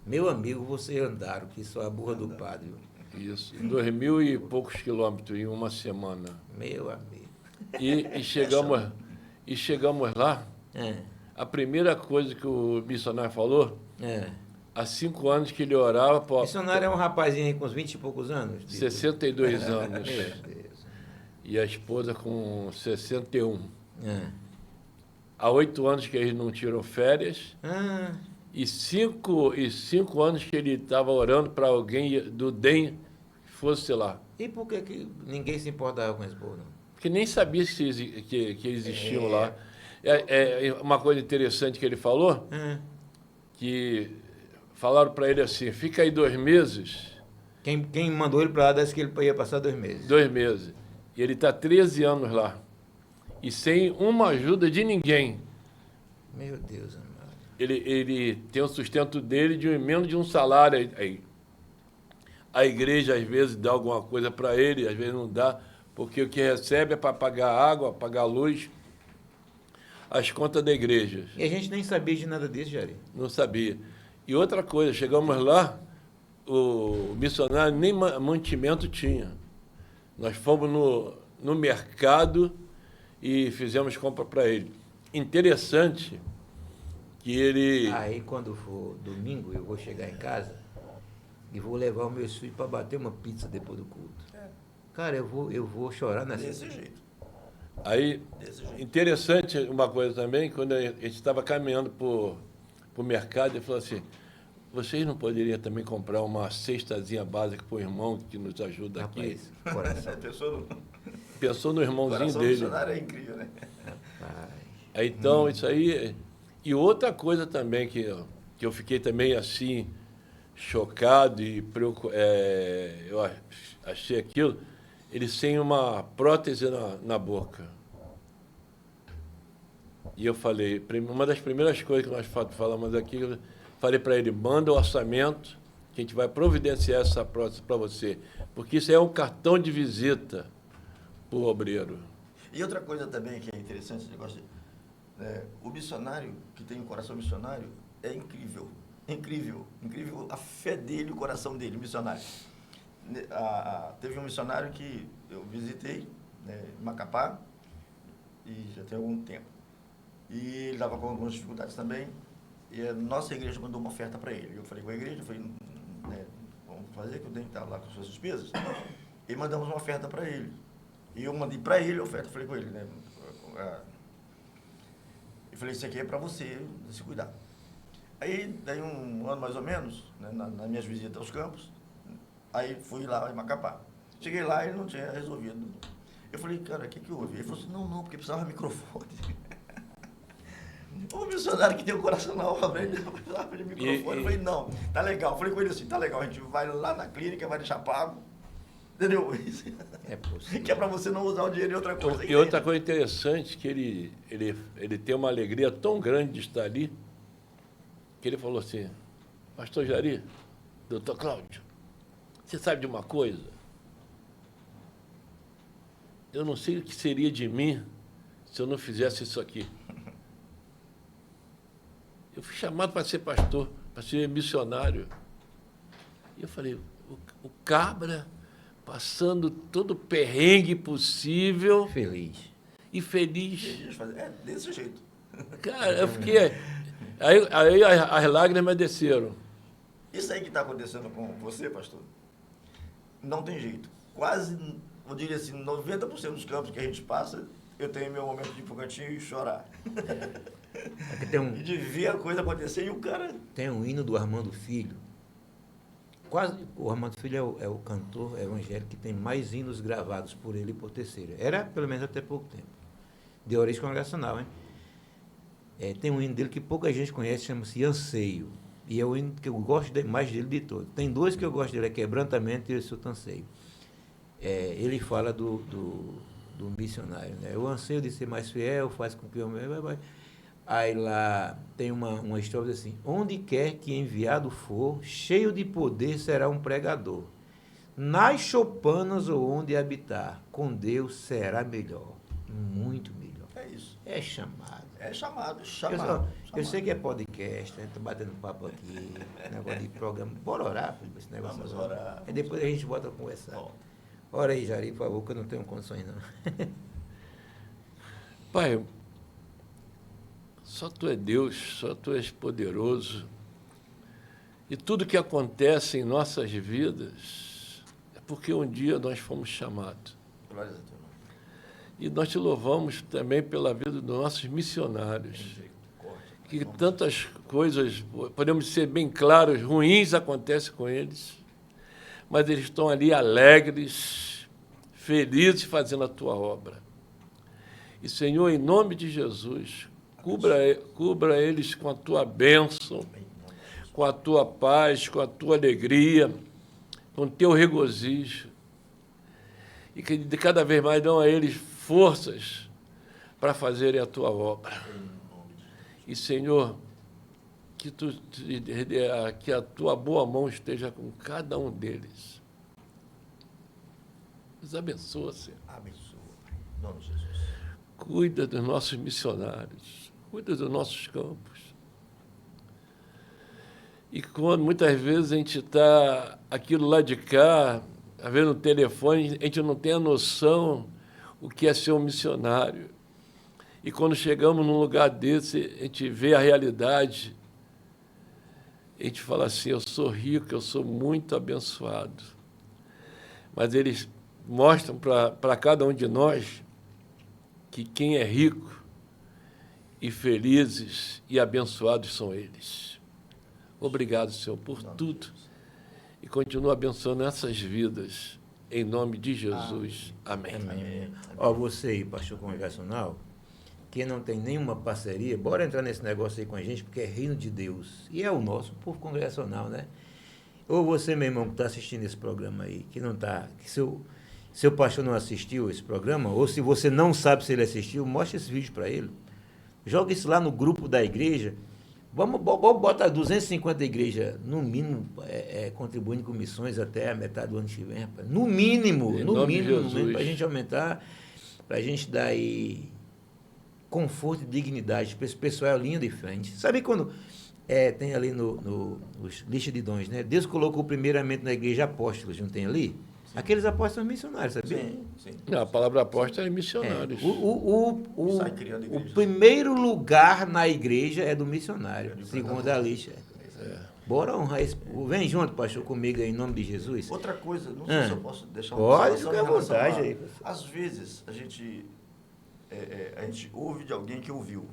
Speaker 1: Meu amigo, você andaram, que só a burra do padre. Viu?
Speaker 3: Isso, 2.000 e poucos quilômetros em uma semana.
Speaker 1: Meu amigo.
Speaker 3: E chegamos lá,
Speaker 1: É,
Speaker 3: a primeira coisa que o missionário falou,
Speaker 1: é.
Speaker 3: há 5 anos que ele orava por
Speaker 1: Missionário é um rapazinho aí com uns 20 e poucos anos?
Speaker 3: 62 anos.
Speaker 1: Meu Deus.
Speaker 3: E a esposa com 61.
Speaker 1: É.
Speaker 3: Há 8 anos que eles não tiram férias.
Speaker 1: Ah,
Speaker 3: E cinco anos que ele estava orando para alguém do DEM que fosse lá.
Speaker 1: e por que ninguém se importava com esse povo, não?
Speaker 3: Porque nem sabia que existiam lá. É uma coisa interessante que ele falou, que falaram para ele assim, fica aí 2 meses.
Speaker 1: Quem mandou ele para lá disse que ele ia passar 2 meses.
Speaker 3: 2 meses. E ele está 13 anos lá. E sem uma ajuda de ninguém.
Speaker 1: Meu Deus amado.
Speaker 3: Ele tem o sustento dele de menos de um salário. Aí. A igreja, às vezes, dá alguma coisa para ele, às vezes não dá, porque o que recebe é para pagar água, pagar luz, as contas da igreja.
Speaker 1: E a gente nem sabia de nada disso, Jari.
Speaker 3: Não sabia. E outra coisa, chegamos lá, o missionário nem mantimento tinha. Nós fomos no mercado e fizemos compra para ele. Interessante que ele...
Speaker 1: Aí, quando for domingo, eu vou chegar em casa e vou levar os meus filhos para bater uma pizza depois do culto. Cara, eu vou chorar nessa...
Speaker 2: Desse jeito.
Speaker 3: Aí,
Speaker 2: Desse jeito.
Speaker 3: interessante uma coisa também, quando a gente estava caminhando para o mercado, ele falou assim, vocês não poderiam também comprar uma cestazinha básica para o irmão que nos ajuda aqui?
Speaker 1: Rapaz, coração.
Speaker 3: Pensou no irmãozinho
Speaker 2: Coração
Speaker 3: dele.
Speaker 2: missionário é incrível, né?
Speaker 1: Rapaz.
Speaker 3: Aí, então, isso aí... E outra coisa também que eu fiquei também assim, chocado e eu achei aquilo, eles têm uma prótese na boca. E eu falei, uma das primeiras coisas que nós falamos aqui, eu falei para ele, manda o orçamento, que a gente vai providenciar essa prótese para você, porque isso é um cartão de visita para o obreiro.
Speaker 2: E outra coisa também que é interessante, esse negócio o missionário, que tem um coração missionário, é incrível. Incrível. Incrível a fé dele, o coração dele, o missionário. Teve um missionário que eu visitei, em Macapá, e já tem algum tempo. E ele estava com algumas dificuldades também, e a nossa igreja mandou uma oferta para ele. Eu falei com a igreja, vamos fazer que eu tenho que estar lá com as suas despesas. E mandamos uma oferta para ele. E eu mandei para ele a oferta, falei com ele, eu falei, isso aqui é para você se cuidar. Aí, daí um ano mais ou menos, nas minhas visitas aos campos, aí fui lá em Macapá. Cheguei lá e ele não tinha resolvido. Eu falei, cara, o que houve? Ele falou assim, não, porque precisava de microfone. O missionário que tem o coração na obra, ele precisava de microfone. Eu falei, não, tá legal. Eu falei com ele assim, tá legal, a gente vai lá na clínica, vai deixar pago. Entendeu?
Speaker 1: É possível.
Speaker 2: Que é para você não usar o dinheiro em outra coisa.
Speaker 3: E outra coisa interessante, que ele tem uma alegria tão grande de estar ali, que ele falou assim, pastor Jari, doutor Cláudio, você sabe de uma coisa? Eu não sei o que seria de mim se eu não fizesse isso aqui. Eu fui chamado para ser pastor, para ser missionário. E eu falei, o cabra passando todo o perrengue possível.
Speaker 1: Feliz.
Speaker 3: E feliz.
Speaker 2: É desse jeito.
Speaker 3: Cara, eu fiquei... Aí as lágrimas desceram.
Speaker 2: Isso aí que está acontecendo com você, pastor, não tem jeito. Quase, eu diria assim, 90% dos campos que a gente passa, eu tenho meu momento de ir pro cantinho e chorar. E de ver a coisa acontecer e o cara...
Speaker 1: Tem um hino do Armando Filho. O Armando Filho é o cantor evangélico que tem mais hinos gravados por ele e por Terceira. Era, pelo menos, até pouco tempo. De origem congregacional, hein? Tem um hino dele que pouca gente conhece, chama-se Anseio. E é o hino que eu gosto mais dele de todos. Tem dois que eu gosto dele, é Quebrantamento e Esse Anseio. Ele fala do missionário, né? O anseio de ser mais fiel faz com que o homem... Aí lá tem uma história assim, onde quer que enviado for, cheio de poder será um pregador. Nas choupanas ou onde habitar, com Deus será melhor, muito melhor.
Speaker 2: É isso.
Speaker 1: É chamado.
Speaker 2: É chamado.
Speaker 1: Eu sei que é podcast, né? Tô batendo papo aqui, negócio de programa. Bora orar por esse negócio.
Speaker 2: Vamos orar.
Speaker 1: Aí depois a gente volta a conversar.
Speaker 2: Bom.
Speaker 1: Ora aí, Jari, por favor, que eu não tenho condições, não.
Speaker 3: Pai, só Tu é Deus, só Tu és poderoso. E tudo que acontece em nossas vidas é porque um dia nós fomos chamados.
Speaker 2: Glória a Deus.
Speaker 3: E nós Te louvamos também pela vida dos nossos missionários. Que tantas coisas, podemos ser bem claros, ruins acontecem com eles, mas eles estão ali alegres, felizes fazendo a Tua obra. E, Senhor, em nome de Jesus, cubra eles com a Tua bênção, com a Tua paz, com a Tua alegria, com o Teu regozijo. E que de cada vez mais dão a eles forças para fazerem a Tua obra. E, Senhor, que a Tua boa mão esteja com cada um deles. Nos abençoa, Senhor.
Speaker 2: Abençoa. Em nome de Jesus.
Speaker 3: Cuida dos nossos missionários, cuida dos nossos campos. E quando muitas vezes a gente está aquilo lá de cá, vendo no telefone, a gente não tem a noção o que é ser um missionário. E quando chegamos num lugar desse, a gente vê a realidade, a gente fala assim, eu sou rico, eu sou muito abençoado. Mas eles mostram para cada um de nós que quem é rico e felizes e abençoados são eles. Obrigado, Senhor, por tudo. E continua abençoando essas vidas. Em nome de Jesus. Amém.
Speaker 1: Amém. Ó, você aí, pastor congregacional, que não tem nenhuma parceria, bora entrar nesse negócio aí com a gente, porque é reino de Deus. E é o nosso povo congregacional, né? Ou você, meu irmão, que está assistindo esse programa aí, que não está, que seu pastor não assistiu esse programa, ou se você não sabe se ele assistiu, mostre esse vídeo para ele. Joga isso lá no grupo da igreja. Vamos botar 250 igrejas, no mínimo, contribuindo com missões até a metade do ano que vem, rapaz. No mínimo, para a gente aumentar, para a gente dar aí conforto e dignidade para esse pessoal linha de frente. Sabe quando tem ali nos lista de dons, né? Deus colocou primeiramente na igreja apóstolos, não tem ali? Sim. Aqueles apóstolos são missionários, sabia?
Speaker 2: Sim.
Speaker 3: Não, a palavra apóstolo é missionários.
Speaker 1: O primeiro lugar na igreja é do missionário, segundo a lista. Bora honrar isso. Vem junto, pastor, comigo aí, em nome de Jesus.
Speaker 2: Outra coisa, não sei se eu posso deixar uma
Speaker 1: Pode ficar à vontade aí.
Speaker 2: Às vezes, a gente ouve de alguém que ouviu.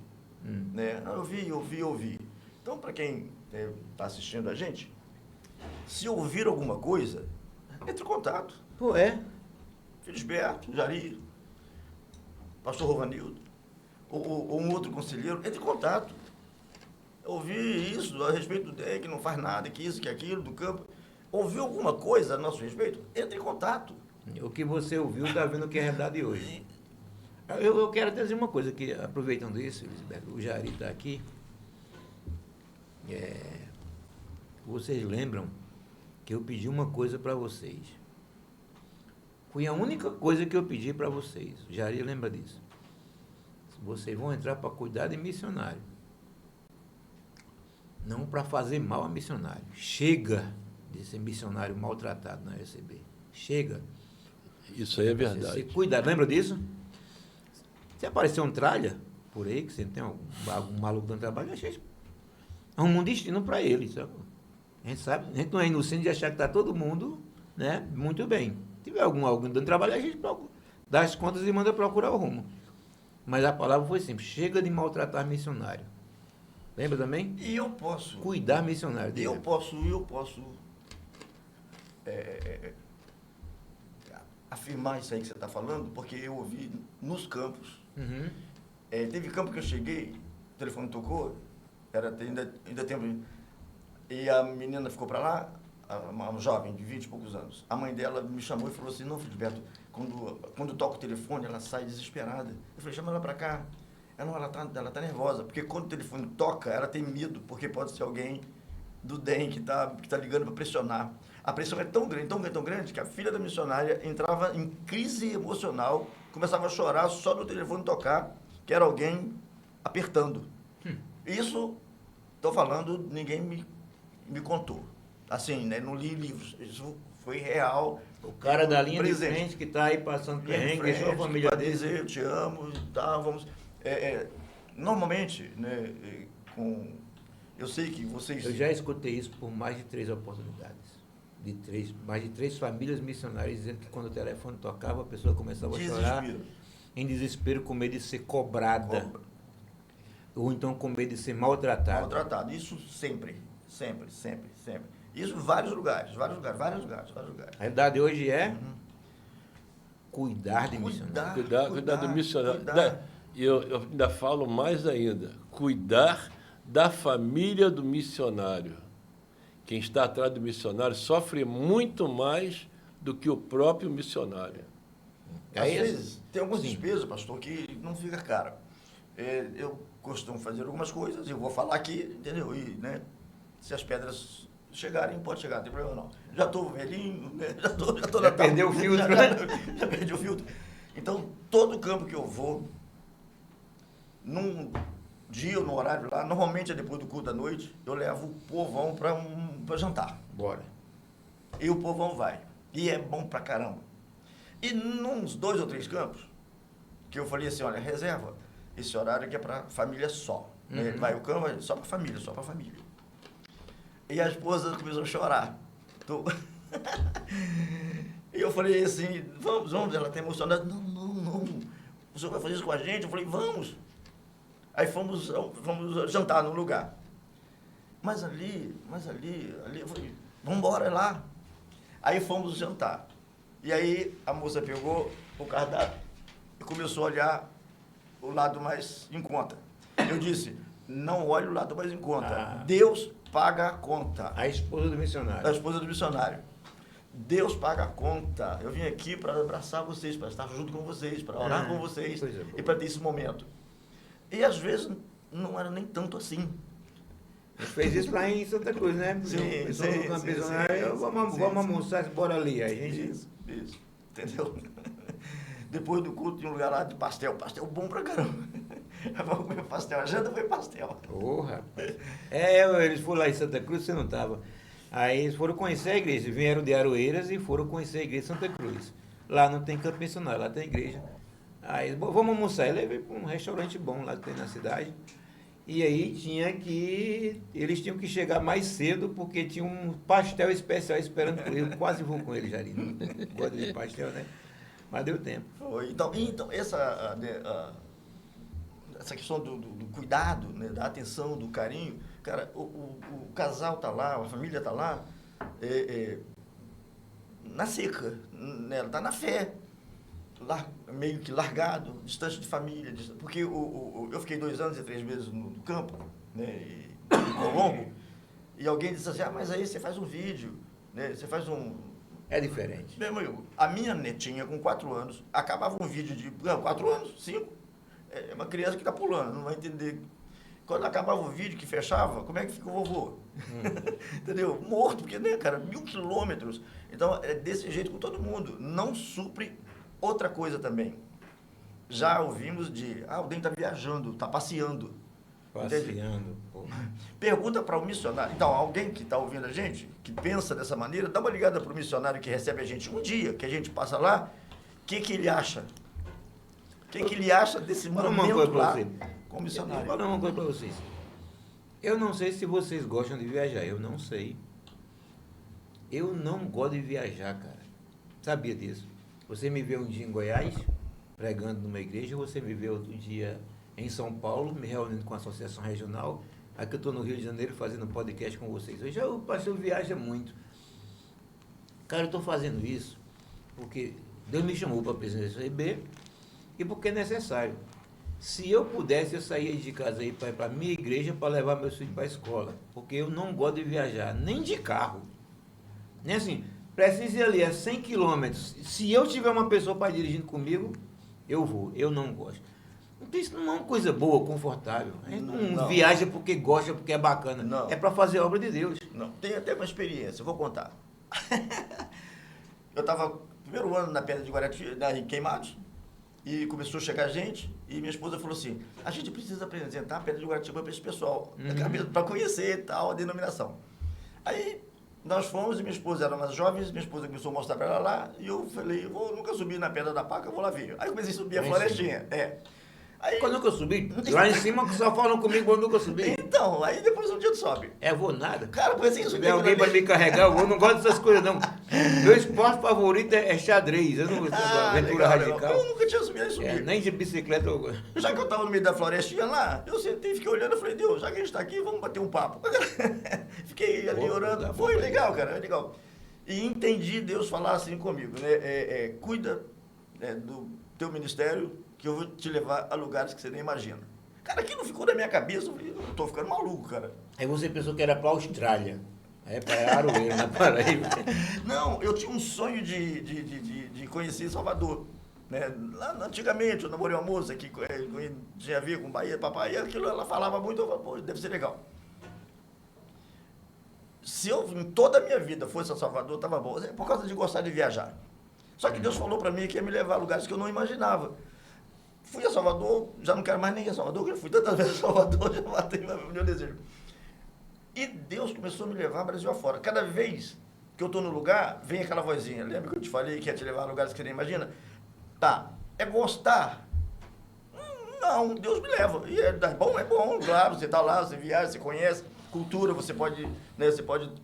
Speaker 2: Né? Eu ouvi. Então, para quem está assistindo a gente, se ouvir alguma coisa, entre em contato.
Speaker 1: Pô,
Speaker 2: Felisberto, Jari, pastor Rovanildo, ou um outro conselheiro, entre em contato. Eu ouvi isso a respeito do DEC, que não faz nada, que isso, que aquilo, do campo. Ouviu alguma coisa a nosso respeito? Entre em contato.
Speaker 1: O que você ouviu está vendo que é verdade hoje. Eu quero até dizer uma coisa, que aproveitando isso, Felisberto, o Jari está aqui. Vocês lembram que eu pedi uma coisa para vocês? Foi a única coisa que eu pedi para vocês. O Jari lembra disso. Vocês vão entrar para cuidar de missionário. Não para fazer mal a missionário. Chega de ser missionário maltratado na UCB. Chega.
Speaker 3: Isso aí é verdade.
Speaker 1: Se cuidar. Lembra disso? Se aparecer um tralha por aí, que você tem algum maluco dando trabalho, a gente arruma um destino para ele. Sabe? A gente não é inocente de achar que está todo mundo, né, muito bem. Se tiver alguém dando trabalho, a gente dá as contas e manda procurar o rumo. Mas a palavra foi simples: chega de maltratar missionário. Lembra também?
Speaker 2: E eu posso
Speaker 1: cuidar missionário dele.
Speaker 2: Eu posso afirmar isso aí que você está falando, porque eu ouvi nos campos.
Speaker 1: Uhum.
Speaker 2: Teve campo que eu cheguei, o telefone tocou, ainda tempo. E a menina ficou para lá, uma jovem de 20 e poucos anos. A mãe dela me chamou e falou assim: não, Filiberto, quando toca o telefone, ela sai desesperada. Eu falei: chama ela para cá. Ela tá nervosa, porque quando o telefone toca, ela tem medo, porque pode ser alguém do DEM que tá ligando para pressionar. A pressão é tão grande, que a filha da missionária entrava em crise emocional, começava a chorar só do telefone tocar, que era alguém apertando. Isso, estou falando, ninguém me contou. Assim, né? Não li livros. Isso foi real.
Speaker 1: O cara da linha de frente que está aí passando perrengue, e sua família
Speaker 2: dele. Dizer, eu te amo, tá, vamos... normalmente, né, eu sei que vocês...
Speaker 1: Eu já escutei isso por mais de 3 oportunidades. Mais de 3 famílias missionárias dizendo que quando o telefone tocava, a pessoa começava a chorar em desespero, com medo de ser cobrada. Ou então com medo de ser maltratada.
Speaker 2: Maltratado, isso sempre. Isso em vários lugares.
Speaker 1: A realidade hoje é cuidar de missionário.
Speaker 3: Cuidar do missionário. E eu ainda falo mais ainda, cuidar da família do missionário. Quem está atrás do missionário sofre muito mais do que o próprio missionário.
Speaker 2: Às vezes, tem algumas despesas, pastor, que não fica caro. Eu costumo fazer algumas coisas, eu vou falar aqui, entendeu? E, né, se as pedras chegarem, pode chegar, não tem problema não. Já estou velhinho, né? já
Speaker 1: perdeu o filtro.
Speaker 2: Já perdi o filtro. Então, todo campo que eu vou, num dia ou no horário lá, normalmente é depois do culto da noite, eu levo o povão para jantar.
Speaker 1: Bora.
Speaker 2: E o povão vai. E é bom pra caramba. E nos 2 ou 3 campos, que eu falei assim: olha, reserva esse horário que é para família só. Uhum. Vai o campo, só para família, só para família. E a esposa começou a chorar. E eu falei assim: vamos, ela está emocionada. Não, o senhor vai fazer isso com a gente? Eu falei: vamos. Aí fomos jantar num lugar. mas ali, eu falei, vamos embora lá. Aí fomos jantar. E aí a moça pegou o cardápio e começou a olhar o lado mais em conta. Eu disse, não olhe o lado mais em conta. Deus paga a conta.
Speaker 1: A esposa do missionário.
Speaker 2: A esposa do missionário. Deus paga a conta. Eu vim aqui para abraçar vocês, para estar junto com vocês, para orar com vocês e para ter esse momento. E às vezes não era nem tanto assim.
Speaker 1: A gente fez isso lá em Santa Cruz, né? Vamos almoçar, bora ali. Aí a gente...
Speaker 2: Isso. Entendeu? Depois do culto, tinha um lugar lá de pastel. Pastel bom pra caramba. Vamos comer pastel. A janta foi pastel.
Speaker 1: Rapaz. Eles foram lá em Santa Cruz, você não estava. Aí eles foram conhecer a igreja. Vieram de Aroeiras e foram conhecer a igreja de Santa Cruz. Lá não tem campo missionário, lá tem igreja. Aí, vamos almoçar. Eu levei para um restaurante bom lá que tem na cidade. E aí eles tinham que chegar mais cedo porque tinha um pastel especial esperando por ele. Eu quase vou com ele, Jarino. Gosto de pastel, né? Mas deu tempo.
Speaker 2: Então essa questão do cuidado, né, da atenção, do carinho, cara, o casal tá lá, a família tá lá, na seca, né, tá na fé. Meio que largado, distante de família, porque eu fiquei 2 anos e 3 meses no campo, né, em Colombo, e alguém disse assim, mas aí você faz um vídeo, né, você faz um...
Speaker 1: É diferente.
Speaker 2: Meu amigo, a minha netinha com 4 anos, acabava um vídeo de... Não, 4 anos, 5, é uma criança que está pulando, não vai entender. Quando acabava o vídeo que fechava, como é que fica o vovô? Entendeu? Morto, porque, né, cara, 1000 quilômetros. Então, é desse jeito com todo mundo. Não supre. Outra coisa também, já ouvimos o DEM está viajando, está passeando.
Speaker 1: Passeando.
Speaker 2: Pergunta para o missionário. Então, alguém que está ouvindo a gente, que pensa dessa maneira, dá uma ligada para o missionário que recebe a gente um dia, que a gente passa lá, o que ele acha? O que ele acha desse momento lá com o missionário?
Speaker 1: Vou falar uma coisa para vocês. Eu não sei se vocês gostam de viajar, eu não sei. Eu não gosto de viajar, cara. Sabia disso? Você me vê um dia em Goiás, pregando numa igreja, você me vê outro dia em São Paulo, me reunindo com a associação regional. Aqui eu estou no Rio de Janeiro fazendo podcast com vocês. O pastor viaja muito. Cara, eu estou fazendo isso porque Deus me chamou para a presidência do IB e porque é necessário. Se eu pudesse, eu saía de casa aí para ir para a minha igreja para levar meus filhos para a escola. Porque eu não gosto de viajar, nem de carro. Nem assim... Preciso ir ali a 100 quilômetros. Se eu tiver uma pessoa para dirigindo comigo, eu vou. Eu não gosto. Isso não é uma coisa boa, confortável. A gente não viaja porque gosta, porque é bacana.
Speaker 2: Não.
Speaker 1: É para fazer a obra de Deus.
Speaker 2: Não. Tem até uma experiência, eu vou contar. Eu estava primeiro ano na Pedra de Guaratiba, em Queimados, e começou a chegar gente, e minha esposa falou assim, a gente precisa apresentar a Pedra de Guaratiba para esse pessoal, para conhecer e tal, a denominação. Aí... Nós fomos e minha esposa era mais jovem, minha esposa começou a mostrar para ela lá, e eu falei, nunca subi na Pedra da Paca, eu vou lá ver. Aí comecei a subir a florestinha. Aí,
Speaker 1: quando eu nunca subi, lá em cima que só falam comigo quando eu nunca subi.
Speaker 2: Então, aí depois um dia tu sobe.
Speaker 1: Vou nada.
Speaker 2: Cara, comecei a subir.
Speaker 1: Se tiver alguém para me carregar, eu não gosto dessas coisas, não. Meu esporte favorito é xadrez, eu não gosto de aventura radical.
Speaker 2: Eu nunca tinha subido, subir.
Speaker 1: Nem de bicicleta eu gosto.
Speaker 2: Já que eu estava no meio da florestinha lá, eu sentei, fiquei olhando, eu falei, Deus, já que a gente está aqui, vamos bater um papo. Fiquei ali orando, foi legal, cara, legal. E entendi Deus falar assim comigo, né? Cuida do teu ministério, que eu vou te levar a lugares que você nem imagina. Cara, aquilo ficou na minha cabeça, eu falei, eu tô ficando maluco, cara.
Speaker 1: Aí você pensou que era para a Austrália. Aí para Aroeira, na Paraíba.
Speaker 2: Não, eu tinha um sonho de conhecer Salvador. Né? Lá, antigamente, eu namorei uma moça que tinha a ver com Bahia, papai, e aquilo ela falava muito, eu falei, pô, deve ser legal. Se eu, em toda a minha vida, fosse a Salvador, estava bom, por causa de gostar de viajar. Só que Deus falou para mim que ia me levar a lugares que eu não imaginava. Fui a Salvador, já não quero mais nem ir a Salvador, porque eu fui tantas vezes a Salvador, já matei meu desejo. E Deus começou a me levar Brasil afora. Cada vez que eu estou no lugar, vem aquela vozinha. Lembra que eu te falei que ia te levar a lugares que você nem imagina? Tá, é gostar? Não, Deus me leva. E é bom, claro, você está lá, você viaja, você conhece cultura, você pode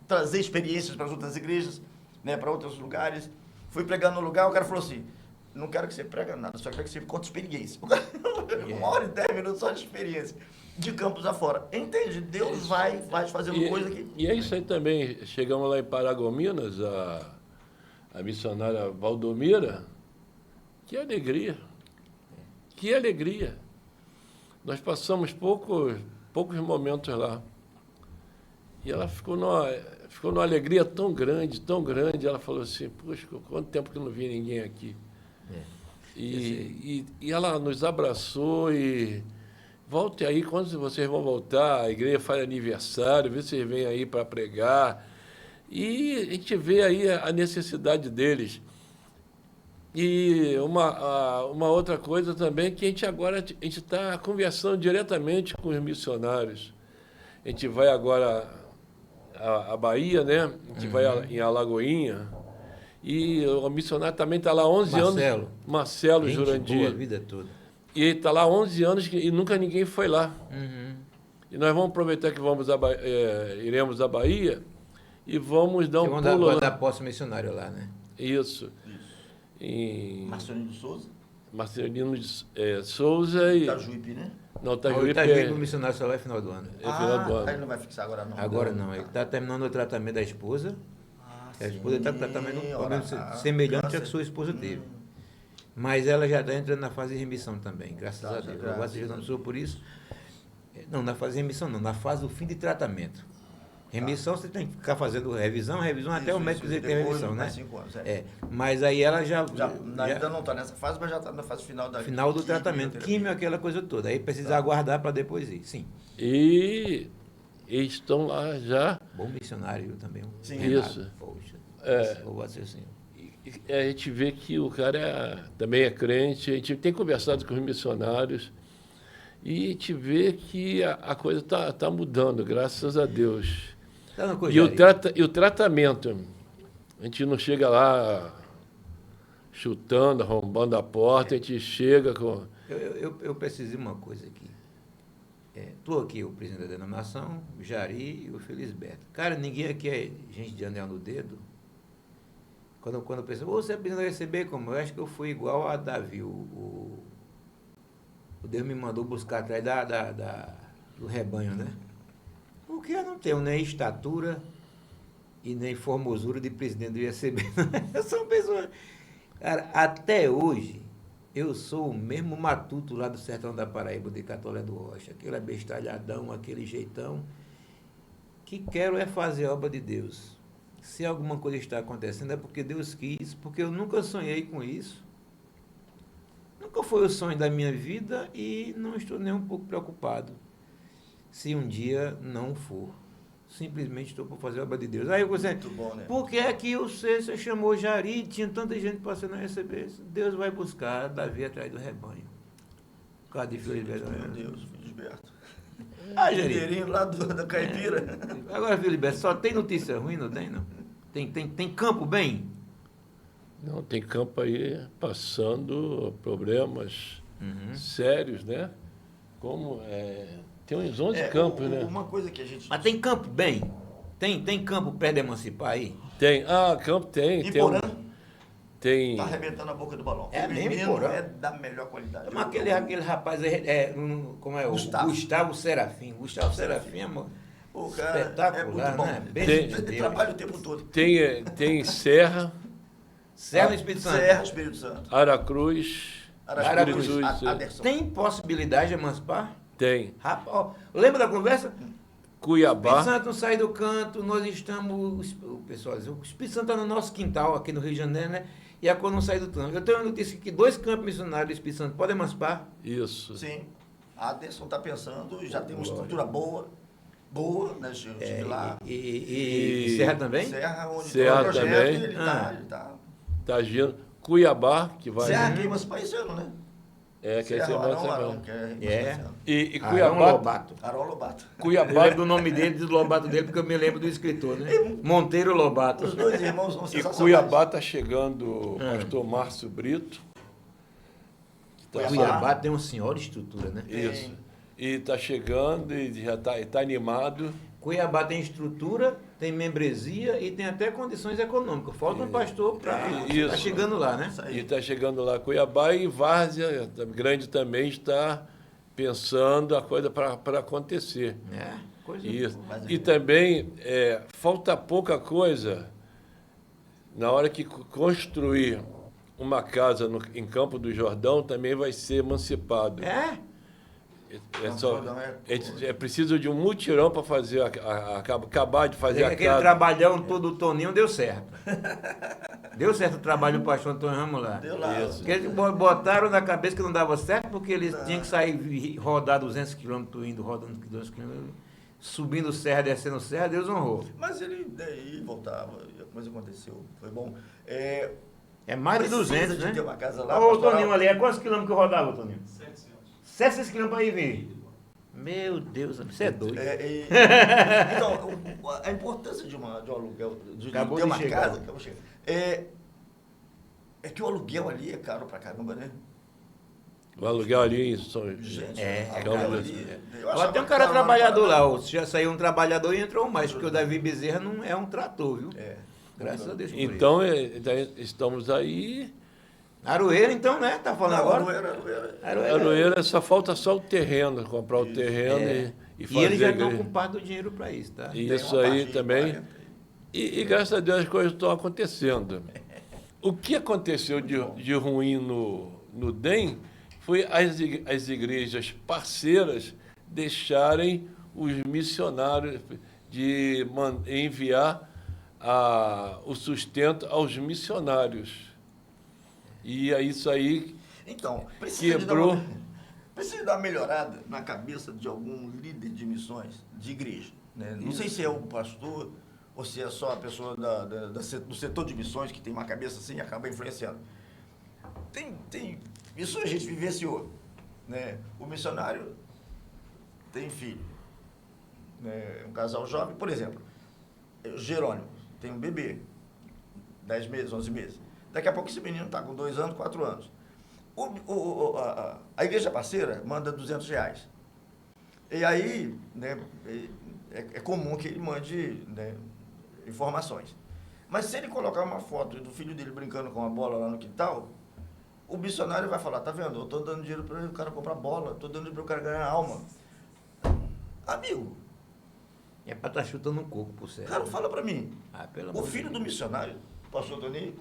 Speaker 2: trazer experiências para as outras igrejas, né, para outros lugares. Fui pregar no lugar, o cara falou assim, não quero que você pregue nada, só quero que você conte experiência. 1 hora e 10 minutos só de experiência. De campos afora. Entende? Deus vai fazendo coisa que...
Speaker 3: E é isso aí também. Chegamos lá em Paragominas, a missionária Valdomira. Que alegria. Que alegria. Nós passamos poucos momentos lá. E ela ficou numa alegria tão grande, tão grande. Ela falou assim, poxa, quanto tempo que eu não vi ninguém aqui. E ela nos abraçou e... Volte aí, quando vocês vão voltar, a igreja faz aniversário, vê se vocês vêm aí para pregar. E a gente vê aí a necessidade deles. E uma outra coisa também, que a gente está conversando diretamente com os missionários. A gente vai agora à Bahia, né? A gente vai em Alagoinha. E o missionário também está lá há 11 anos. Marcelo Jurandir.
Speaker 1: Boa, a vida toda.
Speaker 3: E ele está lá há 11 anos e nunca ninguém foi lá. E nós vamos aproveitar que iremos à Bahia e vamos dar um pulo lá.
Speaker 1: Dar posse missionário lá, né?
Speaker 3: Isso. Em
Speaker 2: Marcelino de Souza?
Speaker 3: Marcelino de Souza e...
Speaker 2: Itajuípe, né?
Speaker 3: Não,
Speaker 1: O
Speaker 3: Itajuípe
Speaker 1: Itajuípe missionário só vai final do ano.
Speaker 3: é final do ano.
Speaker 2: Ele não vai fixar agora não.
Speaker 1: Agora não, ele está terminando o tratamento da esposa. A esposa está com tratamento um problema semelhante ao que sua esposa teve. Mas ela já está entrando na fase de remissão também, graças a Deus. Louvado seja o nome do Senhor por isso. Não, na fase de remissão não, na fase do fim de tratamento. Remissão você tem que ficar fazendo revisão até o médico dizer que tem remissão, né?
Speaker 2: 5 anos,
Speaker 1: mas aí ela
Speaker 2: ainda não está nessa fase, mas já está na fase final da
Speaker 1: final do tratamento. Químio, aquela coisa toda. Aí precisa aguardar para depois ir, sim.
Speaker 3: E estão lá já.
Speaker 1: Bom missionário também.
Speaker 2: Sim,
Speaker 3: isso.
Speaker 1: Poxa, louvado seja o Senhor.
Speaker 3: A gente vê que o cara também é crente, a gente tem conversado com os missionários e a gente vê que a coisa está mudando, graças a Deus. E o tratamento, a gente não chega lá chutando, arrombando a porta, a gente chega com...
Speaker 1: Eu preciso de uma coisa aqui. Estou aqui, o presidente da denominação, o Jari e o Felisberto. Cara, ninguém aqui é gente de anel no dedo. Quando eu penso, você precisa receber como? Eu acho que eu fui igual a Davi. O Deus me mandou buscar atrás do rebanho, né? Porque eu não tenho nem estatura e nem formosura de presidente do IACB. Eu sou uma pessoa... Cara, até hoje, eu sou o mesmo matuto lá do sertão da Paraíba, de Catolé do Rocha. Aquele abestalhadão, aquele jeitão. Que quero é fazer a obra de Deus. Se alguma coisa está acontecendo é porque Deus quis, porque eu nunca sonhei com isso. Nunca foi o sonho da minha vida e não estou nem um pouco preocupado se um dia não for. Simplesmente estou por fazer a obra de Deus. Aí você, né? Por que é que você chamou Jari, tinha tanta gente para você não receber? Deus vai buscar Davi atrás do rebanho. Por causa de Filiberto.
Speaker 2: Meu Deus, Filiberto.
Speaker 1: Jari.
Speaker 2: Lá da Caipira.
Speaker 1: Agora, Filiberto, só tem notícia ruim, não tem, não? Tem campo bem?
Speaker 3: Não, tem campo aí passando problemas sérios, né? Como tem uns 11 campos, né?
Speaker 2: Uma coisa que a gente...
Speaker 1: Mas tem campo bem? Tem campo perto de Emancipar aí?
Speaker 3: Tem. Campo tem.
Speaker 2: Iporã?
Speaker 3: Tem.
Speaker 2: Tá arrebentando a boca do balão.
Speaker 1: É mesmo, Iporã?
Speaker 2: É da melhor qualidade.
Speaker 1: Mas aquele rapaz, como é? Gustavo Serafim. Gustavo Serafim, amor.
Speaker 2: O cara
Speaker 1: espetacular,
Speaker 2: é muito bom.
Speaker 1: Né?
Speaker 2: Ele trabalha o tempo todo.
Speaker 3: Tem Serra.
Speaker 1: Serra no Espírito Santo.
Speaker 2: Serra, Espírito Santo.
Speaker 3: Aracruz.
Speaker 1: Tem possibilidade de emancipar?
Speaker 3: Tem.
Speaker 1: Rapaz, lembra da conversa?
Speaker 3: Cuiabá.
Speaker 1: O Espírito Santo não sai do canto, nós estamos... O pessoal diz, o Espírito Santo está no nosso quintal, aqui no Rio de Janeiro, né? E a cor não sai do canto. Eu tenho uma notícia que 2 campos missionários do Espírito Santo podem emancipar.
Speaker 3: Isso.
Speaker 2: Sim. A Aderson está pensando, já tem uma estrutura boa, né? Eu estive lá.
Speaker 1: E Serra também?
Speaker 2: Serra, onde
Speaker 3: Serra
Speaker 2: projeto,
Speaker 3: também.
Speaker 2: Ele tá
Speaker 3: Tá agindo. Cuiabá, que vai...
Speaker 2: Serra quer emancipar esse ano, né?
Speaker 3: Quer ser emancipado. E Cuiabá...
Speaker 2: Arão Lobato.
Speaker 3: Cuiabá...
Speaker 1: Eu lembro do nome dele, do Lobato dele, porque eu me lembro do escritor, né? Monteiro Lobato.
Speaker 2: Os 2 irmãos são
Speaker 3: E
Speaker 2: sensacionais.
Speaker 3: Cuiabá está chegando o pastor Márcio Brito.
Speaker 1: Cuiabá tem uma senhora estrutura, né?
Speaker 3: Isso. E está chegando e já está animado.
Speaker 1: Cuiabá tem estrutura, tem membresia e tem até condições econômicas. Falta um pastor para estar chegando lá, né?
Speaker 3: E está chegando lá Cuiabá e Várzea Grande também está pensando a coisa para acontecer.
Speaker 1: Coisa
Speaker 3: Isso.
Speaker 1: boa.
Speaker 3: E também falta pouca coisa na hora que construir uma casa em Campo do Jordão também vai ser emancipado. É preciso de um mutirão para fazer acabar de fazer a
Speaker 1: aquele
Speaker 3: casa.
Speaker 1: trabalhão todo do Toninho deu certo. Deu certo o trabalho do pastor Antônio Ramos lá.
Speaker 2: Deu lá.
Speaker 3: Isso.
Speaker 1: Porque eles botaram na cabeça que não dava certo, porque eles tinham que sair rodar 200 quilômetros, indo rodando 200 quilômetros, subindo serra, descendo serra, Deus honrou.
Speaker 2: Mas ele daí voltava, e a coisa aconteceu. Foi bom.
Speaker 1: É mais de 200,
Speaker 2: de
Speaker 1: né?
Speaker 2: ter uma casa lá,
Speaker 1: Ô,
Speaker 2: pastoral.
Speaker 1: Toninho, ali, é quantos quilômetros que eu rodava, Toninho? 700 quilômetros para ir vir. Meu Deus, você é doido.
Speaker 2: Então, a importância de um aluguel, de
Speaker 1: Acabou
Speaker 2: ter
Speaker 1: de
Speaker 2: uma
Speaker 1: chegar.
Speaker 2: casa, acabou de chegar. É que o aluguel ali é caro pra caramba, né?
Speaker 3: O aluguel ali em São
Speaker 2: Gente,
Speaker 3: Campo
Speaker 2: aluguel
Speaker 3: do-
Speaker 2: ali. Eu
Speaker 1: Ó,
Speaker 2: achava
Speaker 1: tem um
Speaker 2: que
Speaker 1: cara
Speaker 2: tava
Speaker 1: trabalhador
Speaker 2: lá.
Speaker 1: lá, já saiu um trabalhador e entrou mais, porque o Davi Bezerra não é um trator, viu? Graças a Deus por isso.
Speaker 3: Então, estamos aí.
Speaker 1: Aroeira, então, né? Tá falando
Speaker 2: Não,
Speaker 1: agora?
Speaker 2: Aroeira.
Speaker 3: Aroeira, só falta só o terreno, comprar o terreno e fazer.
Speaker 1: E eles já
Speaker 3: a
Speaker 1: estão
Speaker 3: igreja.
Speaker 1: com parte do dinheiro para isso, tá?
Speaker 3: E
Speaker 2: Tem
Speaker 3: isso
Speaker 2: uma
Speaker 3: aí
Speaker 2: parte de
Speaker 3: também.
Speaker 2: 40.
Speaker 3: E graças a Deus as coisas estão acontecendo. O que aconteceu de ruim no DEM foi as igrejas parceiras deixarem os missionários de enviar o sustento aos missionários. E é isso aí
Speaker 2: Então, precisa
Speaker 3: quebrou.
Speaker 2: precisa dar uma melhorada na cabeça de algum líder de missões, de igreja. Né? Não sei se é o pastor ou se é só a pessoa do setor de missões que tem uma cabeça assim e acaba influenciando. Isso a gente vivenciou. Né? O missionário tem filho. Né? Um casal jovem, por exemplo, Jerônimo tem um bebê, 10 meses, 11 meses. Daqui a pouco esse menino está com 2 anos, 4 anos. A igreja parceira manda R$200. E aí, né, é comum que ele mande, né, informações. Mas se ele colocar uma foto do filho dele brincando com a bola lá no quintal, o missionário vai falar, tá vendo? Eu estou dando dinheiro para o cara comprar bola, estou dando dinheiro para o cara ganhar alma. Amigo,
Speaker 1: É para estar chutando um coco por certo.
Speaker 2: cara, fala para mim.
Speaker 1: Pelo
Speaker 2: O
Speaker 1: amor de
Speaker 2: filho
Speaker 1: Deus.
Speaker 2: do missionário, pastor Toninho,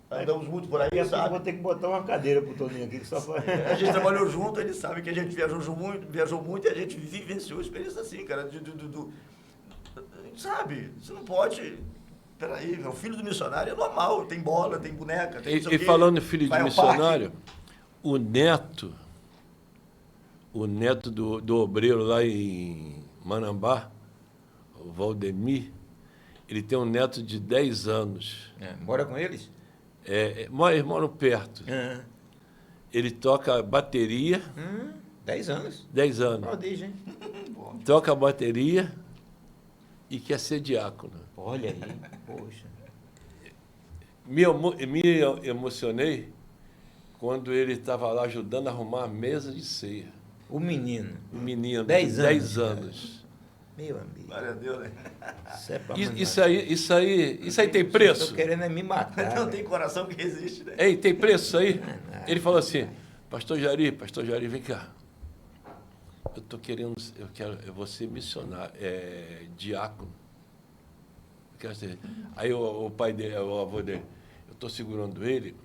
Speaker 2: andamos muito por aí,
Speaker 1: Daqui a pouco eu
Speaker 2: sabe?
Speaker 1: vou ter que botar uma cadeira pro Toninho aqui, que só faz...
Speaker 2: A gente trabalhou junto, ele sabe que a gente viajou muito e a gente vivenciou experiências assim, cara. Sabe? Você não pode. Peraí, o filho do missionário é normal, tem bola, tem boneca, tem não sei o
Speaker 3: E
Speaker 2: quê,
Speaker 3: falando em filho de
Speaker 2: vai ao
Speaker 3: missionário, o neto do obreiro lá em Manambá, o Valdemir, ele tem um neto de 10 anos.
Speaker 1: Mora com eles?
Speaker 3: Eles moram perto. Ele toca bateria,
Speaker 1: 10 anos.
Speaker 3: 10 anos.
Speaker 1: Prodígio, hein?
Speaker 3: Toca bateria e quer ser diácono.
Speaker 1: Olha aí, poxa.
Speaker 3: Me emocionei quando ele estava lá ajudando a arrumar a mesa de ceia.
Speaker 1: O menino.
Speaker 3: O menino,
Speaker 1: 10
Speaker 3: de 10 anos.
Speaker 1: Meu amigo.
Speaker 2: Glória a Deus, né?
Speaker 1: Isso é pra
Speaker 3: Isso aí tem preço?
Speaker 1: Tô querendo me matar.
Speaker 2: Não
Speaker 1: velho.
Speaker 2: tem coração que resiste, né?
Speaker 3: Ei, tem preço isso aí?
Speaker 1: Não.
Speaker 3: Ele falou assim, Pastor Jari, vem cá. Eu vou ser missionário, diácono. Aí o pai dele, o avô dele, eu estou segurando ele,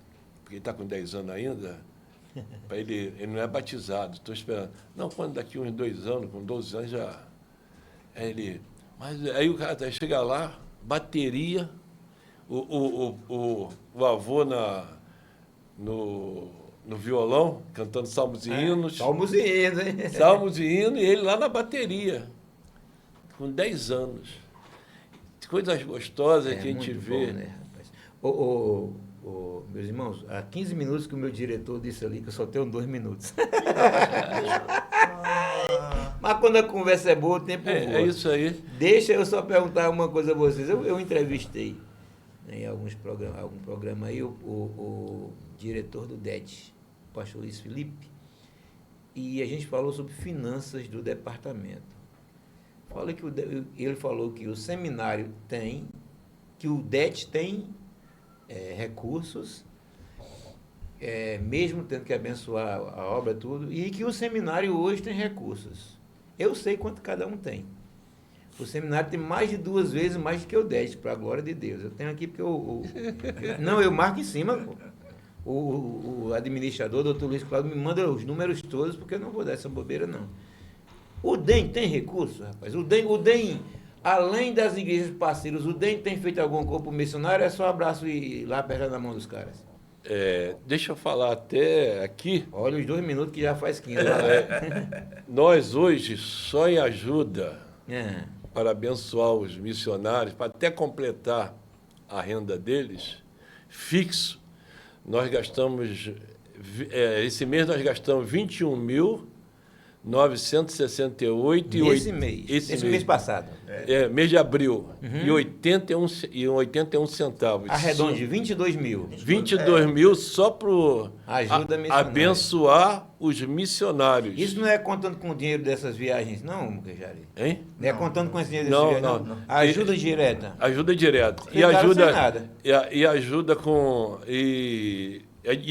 Speaker 3: porque ele está com 10 anos ainda, para ele não é batizado, estou esperando. Não, quando daqui uns 2 anos, com 12 anos já... Mas aí o cara chega lá, bateria, o avô no violão, cantando salmos e hinos.
Speaker 1: Salmos e hinos, hein?
Speaker 3: Salmos e hinos, e ele lá na bateria, com 10 anos. Coisas gostosas que a gente
Speaker 1: muito
Speaker 3: vê.
Speaker 1: bom, né, rapaz? Meus irmãos, há 15 minutos que o meu diretor disse ali que eu só tenho 2 minutos. Mas quando a conversa é boa, o tempo voa.
Speaker 3: É isso aí.
Speaker 1: Deixa eu só perguntar uma coisa a vocês. Eu entrevistei, né, em algum programa aí o diretor do DED, o pastor Luiz Felipe, e a gente falou sobre finanças do departamento. Falei que ele falou que o seminário tem, que o DET tem recursos, mesmo tendo que abençoar a obra tudo, e que o seminário hoje tem recursos. Eu sei quanto cada um tem. O seminário tem mais de 2 vezes mais do que o DET, para a glória de Deus. Eu tenho aqui porque não, eu marco em cima, pô. O administrador, o doutor Luiz Cláudio, me manda os números todos, porque eu não vou dar essa bobeira, não. O DEM tem recurso, rapaz. O DEM, além das igrejas parceiras, o DEM tem feito algum corpo missionário, é só abraço e ir lá apertar na mão dos caras.
Speaker 3: Deixa eu falar até aqui.
Speaker 1: Olha os 2 minutos que já faz 15.
Speaker 3: Nós hoje, só em ajuda
Speaker 1: É.
Speaker 3: para abençoar os missionários, para até completar a renda deles, fixo, nós gastamos, esse mês nós gastamos 21.968
Speaker 1: Esse mês. Esse mês passado.
Speaker 3: mês de abril. E 81 centavos.
Speaker 1: Arredonde, 22 mil.
Speaker 3: 22 mil só para
Speaker 1: Ajuda missionária.
Speaker 3: abençoar os missionários.
Speaker 1: Isso não é contando com o dinheiro dessas viagens, não, Jari?
Speaker 3: Hein?
Speaker 1: Não é contando com esse dinheiro
Speaker 3: Não,
Speaker 1: dessas viagens,
Speaker 3: não.
Speaker 1: Ajuda direta.
Speaker 3: Ajuda direta. E
Speaker 1: Ficaram
Speaker 3: ajuda,
Speaker 1: sem nada.
Speaker 3: e ajuda com. E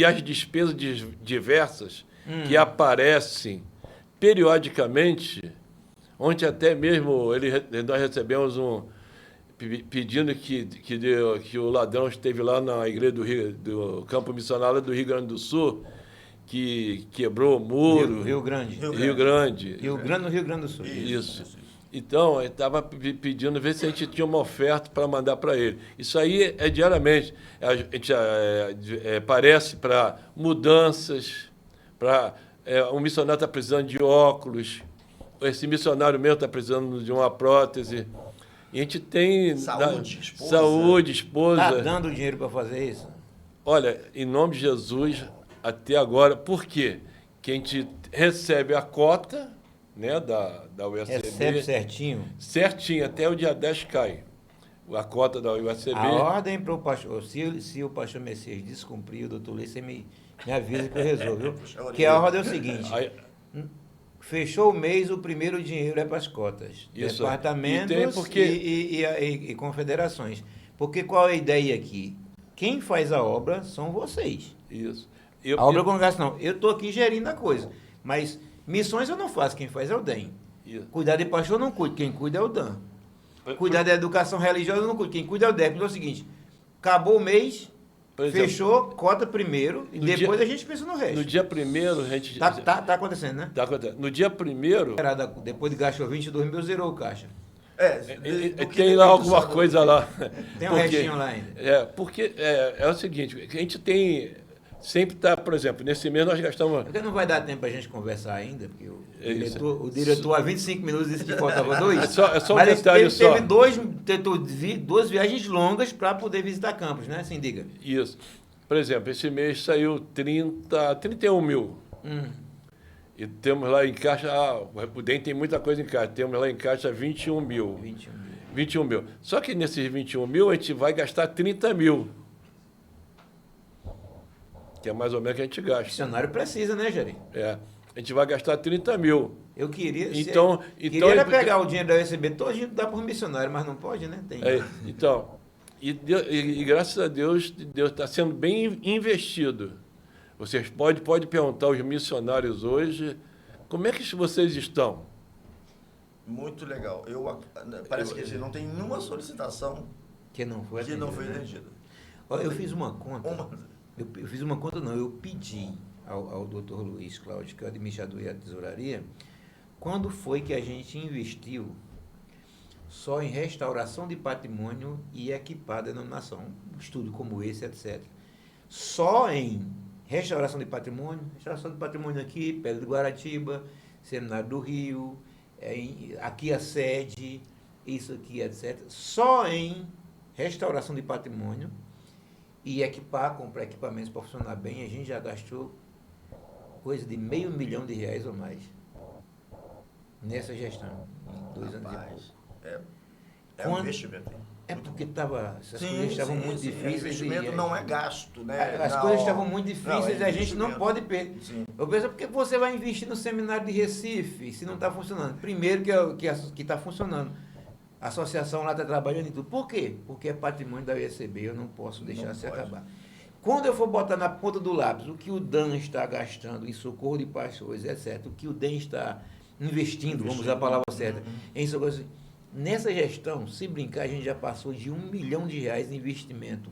Speaker 3: as despesas diversas que aparecem periodicamente. Ontem até mesmo nós recebemos pedindo que o ladrão esteve lá na igreja do Campo Missionário do Rio Grande do Sul, que quebrou o muro.
Speaker 1: Rio Grande.
Speaker 3: Rio Grande.
Speaker 1: Rio Grande, no Rio Grande do Sul.
Speaker 3: Isso. Então, ele estava pedindo ver se a gente tinha uma oferta para mandar para ele. Isso aí é diariamente. A gente parece para mudanças, para um missionário está precisando de óculos, esse missionário mesmo está precisando de uma prótese. E a gente tem saúde, esposa.
Speaker 1: Está dando dinheiro para fazer isso?
Speaker 3: Olha, em nome de Jesus, até agora, por quê? Que a gente recebe a cota, né, da USCB.
Speaker 1: Recebe certinho?
Speaker 3: Certinho, até o dia 10 cai. A cota da USCB.
Speaker 1: A ordem para o pastor, se o pastor Messias descumprir, o doutor Lê, você me avisa que eu resolvo, viu? Que a ordem é o seguinte: fechou o mês, o primeiro dinheiro é para as cotas.
Speaker 3: Isso.
Speaker 1: Departamentos e confederações. Porque qual é a ideia aqui? Quem faz a obra são vocês.
Speaker 3: Isso.
Speaker 1: A obra congregacional. Eu estou aqui gerindo a coisa. Mas missões eu não faço, quem faz é o DEM.
Speaker 3: Isso.
Speaker 1: Cuidar de pastor eu não cuido, quem cuida é o DAM. Cuidar da educação religiosa eu não cuido, quem cuida é o DEP. Então é o seguinte, acabou o mês, fechou, cota primeiro, e depois a gente pensa no resto.
Speaker 3: No dia 1º, a gente...
Speaker 1: Tá acontecendo, né?
Speaker 3: Tá acontecendo. No dia 1º...
Speaker 1: Depois de gastou 22 mil, zerou o caixa.
Speaker 3: Tem lá alguma coisa lá.
Speaker 1: Tem um restinho lá ainda.
Speaker 3: Porque é o seguinte, a gente tem... Sempre está, por exemplo, nesse mês nós gastamos...
Speaker 1: Porque não vai dar tempo para a gente conversar ainda, porque o diretor há 25 minutos disse que faltava 2.
Speaker 3: É só um
Speaker 1: mas
Speaker 3: detalhe só.
Speaker 1: Teve 2 viagens longas para poder visitar campos, né? Assim, diga.
Speaker 3: Isso. Por exemplo, esse mês saiu 31 mil. E temos lá em caixa... o DEM tem muita coisa em caixa. Temos lá em caixa 21 mil. 21 mil. Só que nesses 21 mil a gente vai gastar 30 mil. Que é mais ou menos o que a gente gasta. O
Speaker 1: missionário precisa, né, Jari?
Speaker 3: A gente vai gastar 30 mil.
Speaker 1: Eu queria...
Speaker 3: Queria
Speaker 1: pegar o dinheiro da USB todo, a gente dá para o missionário, mas não pode, né? Tem.
Speaker 3: E graças a Deus está sendo bem investido. Vocês podem perguntar aos missionários hoje, como é que vocês estão?
Speaker 2: Muito legal. Parece que a gente não tem nenhuma solicitação
Speaker 1: que não foi
Speaker 2: atendida.
Speaker 1: Eu fiz uma conta. Eu fiz uma conta, não, eu pedi ao doutor Luiz Cláudio, que é o administrador e a tesouraria, quando foi que a gente investiu só em restauração de patrimônio e equipar a denominação, um estudo como esse, etc. Só em restauração de patrimônio aqui, Pedra do Guaratiba, Seminário do Rio, aqui a sede, isso aqui, etc. Só em restauração de patrimônio e comprar equipamentos para funcionar bem, a gente já gastou coisa de R$500 milhão ou mais nessa gestão, em 2 anos e pouco.
Speaker 2: Um investimento.
Speaker 1: É porque as coisas estavam muito difíceis.
Speaker 2: O investimento não é gasto, né?
Speaker 1: As coisas estavam muito difíceis e a gente não
Speaker 2: investimento.
Speaker 1: pode perder.
Speaker 2: Sim.
Speaker 1: Eu penso, por que você vai investir no seminário de Recife se não está funcionando? Primeiro que está funcionando. A associação lá está trabalhando em tudo. Por quê? Porque é patrimônio da UECB, eu não posso deixar se acabar. Quando eu for botar na ponta do lápis o que o DAN está gastando em socorro de pastores, etc., o que o DEM está investindo, vamos usar a palavra certa, em socorro. Nessa gestão, se brincar, a gente já passou de R$1 milhão de investimento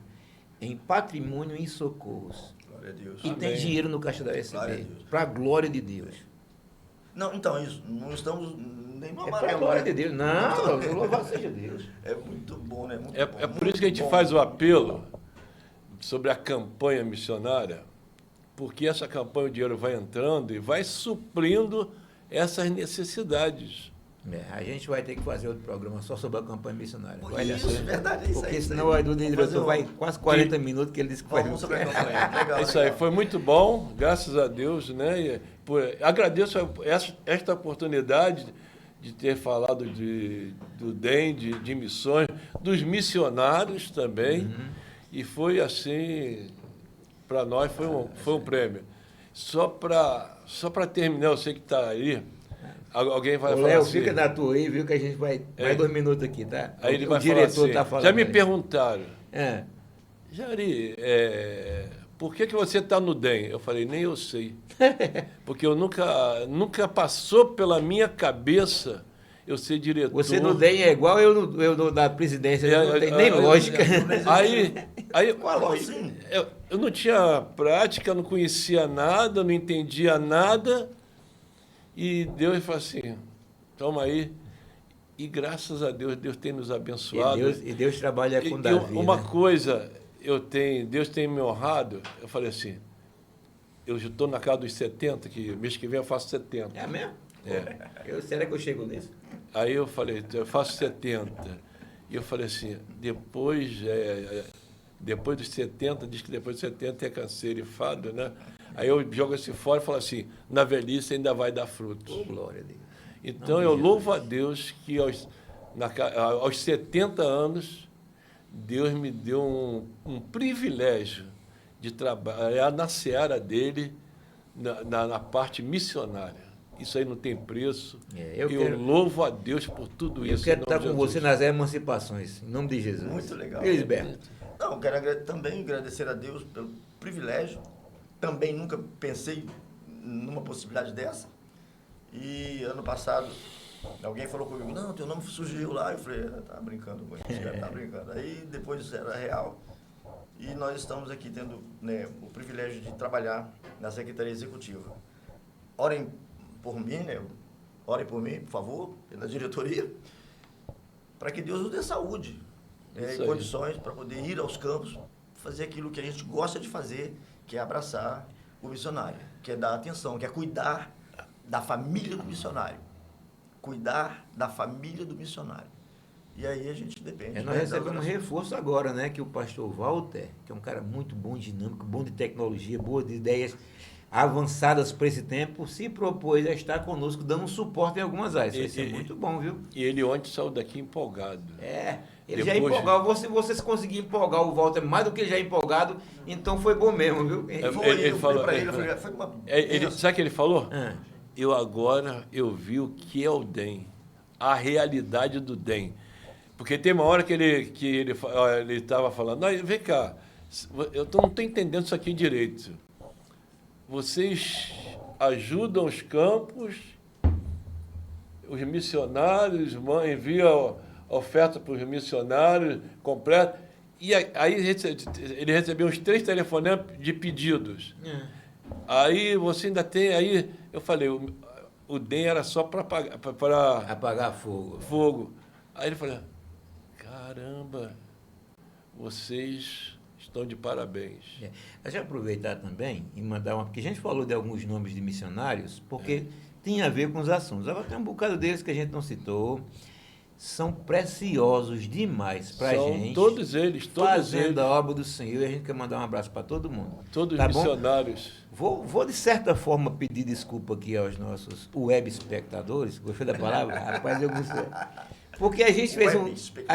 Speaker 1: em patrimônio e em socorros.
Speaker 2: Glória a Deus.
Speaker 1: E
Speaker 3: Amém.
Speaker 1: tem dinheiro no caixa da
Speaker 2: Glória a
Speaker 1: UECB,
Speaker 2: Deus.
Speaker 1: para a glória de Deus.
Speaker 2: Não, então, isso, não estamos nem no
Speaker 1: É para a
Speaker 2: amarelo.
Speaker 1: glória
Speaker 2: né?
Speaker 1: de Deus. Não, louvado seja Deus.
Speaker 2: É muito bom, né? Muito
Speaker 3: É
Speaker 2: bom,
Speaker 3: por isso que a gente
Speaker 2: muito
Speaker 3: faz
Speaker 2: bom.
Speaker 3: o apelo sobre a campanha missionária, porque essa campanha, o dinheiro vai entrando e vai suprindo essas necessidades.
Speaker 1: A gente vai ter que fazer outro programa só sobre a campanha missionária.
Speaker 2: Isso, verdade, é isso
Speaker 1: Porque
Speaker 2: aí.
Speaker 1: senão o Edu diretor vai quase 40 minutos que ele disse que vai.
Speaker 2: Vamos sobre a campanha. Legal,
Speaker 3: É isso aí,
Speaker 2: legal.
Speaker 3: foi muito bom, graças a Deus, né? Agradeço esta oportunidade de ter falado do DEM, de missões, dos missionários também, e foi assim, para nós foi um prêmio. Só para terminar, eu sei que está aí, alguém vai falar
Speaker 1: Léo,
Speaker 3: assim,
Speaker 1: fica na tua aí, viu, que a gente vai 2 minutos aqui, tá?
Speaker 3: aí ele
Speaker 1: O
Speaker 3: vai
Speaker 1: diretor
Speaker 3: falar assim,
Speaker 1: está falando.
Speaker 3: já me
Speaker 1: aí.
Speaker 3: perguntaram,
Speaker 1: É.
Speaker 3: Jari, por que você está no DEM? Eu falei, nem eu sei. Porque eu nunca passou pela minha cabeça eu ser diretor.
Speaker 1: Você no DEM é igual eu da presidência, não tem nem lógica.
Speaker 3: Aí
Speaker 2: Qual a lógica?
Speaker 3: eu não tinha prática, não conhecia nada, não entendia nada. E Deus falou assim, toma aí. E graças a Deus, Deus tem nos abençoado.
Speaker 1: E Deus trabalha com Davi.
Speaker 3: Uma
Speaker 1: né?
Speaker 3: coisa, Deus tem me honrado, eu falei assim, eu já estou na casa dos 70, que mês que vem eu faço 70.
Speaker 1: É mesmo?
Speaker 3: É.
Speaker 1: Será que eu chego nisso?
Speaker 3: Aí eu falei, eu faço 70. E eu falei assim, depois dos 70, diz que depois dos 70 é canseiro e fado, né? Aí eu jogo esse fora e falo assim, na velhice ainda vai dar frutos.
Speaker 1: Oh, glória a Deus.
Speaker 3: Então eu louvo a Deus que aos 70 anos, Deus me deu um privilégio de trabalhar na seara dele, na parte missionária. Isso aí não tem preço. Eu louvo a Deus por tudo isso.
Speaker 1: Eu quero estar com você nas emancipações, em nome de Jesus.
Speaker 2: Muito legal.
Speaker 1: Elisberto.
Speaker 2: Não, quero também agradecer a Deus pelo privilégio. Também nunca pensei numa possibilidade dessa. E ano passado, alguém falou comigo, não, teu nome surgiu lá. Eu falei, tá brincando com isso, tá brincando. Aí depois era real. E nós estamos aqui tendo, né, o privilégio de trabalhar na Secretaria Executiva. Orem por mim, né? Orem por mim, por favor, pela diretoria, para que Deus nos dê saúde e condições para poder ir aos campos, fazer aquilo que a gente gosta de fazer, que é abraçar o missionário, que é dar atenção, que é cuidar da família do missionário. Cuidar da família do missionário. E aí a gente depende.
Speaker 1: Nós recebemos um reforço agora, né? Que o pastor Walter, que é um cara muito bom, dinâmico, bom de tecnologia, boas de ideias avançadas para esse tempo, se propôs a estar conosco, dando um suporte em algumas áreas. Isso é muito bom, viu?
Speaker 3: E ele ontem saiu daqui empolgado.
Speaker 1: Ele já empolgava. Se você conseguir empolgar o Walter mais do que ele já empolgado, então foi bom mesmo, viu?
Speaker 3: Ele falou para ele,
Speaker 2: foi uma...
Speaker 3: sabe o que ele falou? Eu vi o que é o DEM, a realidade do DEM. Porque tem uma hora que ele estava falando, não, vem cá, eu não estou entendendo isso aqui direito. Vocês ajudam os campos, os missionários, enviam oferta para os missionários, completa. E aí ele recebeu uns 3 telefonemas de pedidos. Aí você ainda tem, aí eu falei, o DEM era só para
Speaker 1: apagar fogo.
Speaker 3: Fogo. Aí ele falou, caramba, vocês estão de parabéns.
Speaker 1: Deixa eu aproveitar também e mandar porque a gente falou de alguns nomes de missionários, porque tem a ver com os assuntos. Agora tem um bocado deles que a gente não citou. São preciosos demais para a gente.
Speaker 3: Todos eles.
Speaker 1: Fazendo a obra do Senhor. E a gente quer mandar um abraço para todo mundo.
Speaker 3: Todos os missionários.
Speaker 1: Vou, de certa forma, pedir desculpa aqui aos nossos web espectadores. Gostou da palavra? Rapaz, eu gostei. Porque a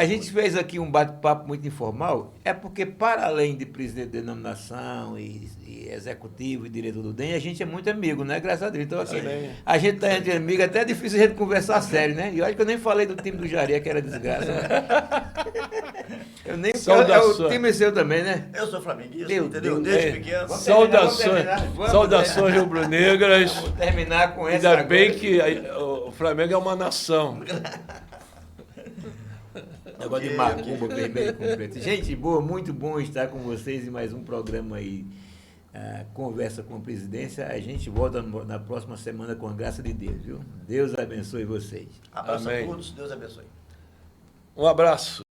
Speaker 1: gente fez aqui um bate-papo muito informal, é porque para além de presidente de denominação e executivo e diretor do DEM, a gente é muito amigo, né? Graças a Deus. Então, assim, a gente tá entre amigos, até é difícil a gente conversar sério, né? E olha que eu nem falei do time do Jaria, que era desgraça. Né? Eu nem o time seu também, né?
Speaker 2: Eu sou flamenguista,
Speaker 1: Meu
Speaker 2: entendeu?
Speaker 1: Deus,
Speaker 2: Desde pequeno.
Speaker 3: Saudações rubro-negras.
Speaker 1: Vamos terminar com essa.
Speaker 3: Ainda bem que o Flamengo é uma nação.
Speaker 1: Negócio de macumba, vermelho com preto. Gente boa, muito bom estar com vocês em mais um programa aí, Conversa com a Presidência. A gente volta na próxima semana com a graça de Deus, viu? Deus abençoe vocês.
Speaker 2: Abraço
Speaker 3: Amém.
Speaker 2: a todos, Deus abençoe.
Speaker 3: Um abraço.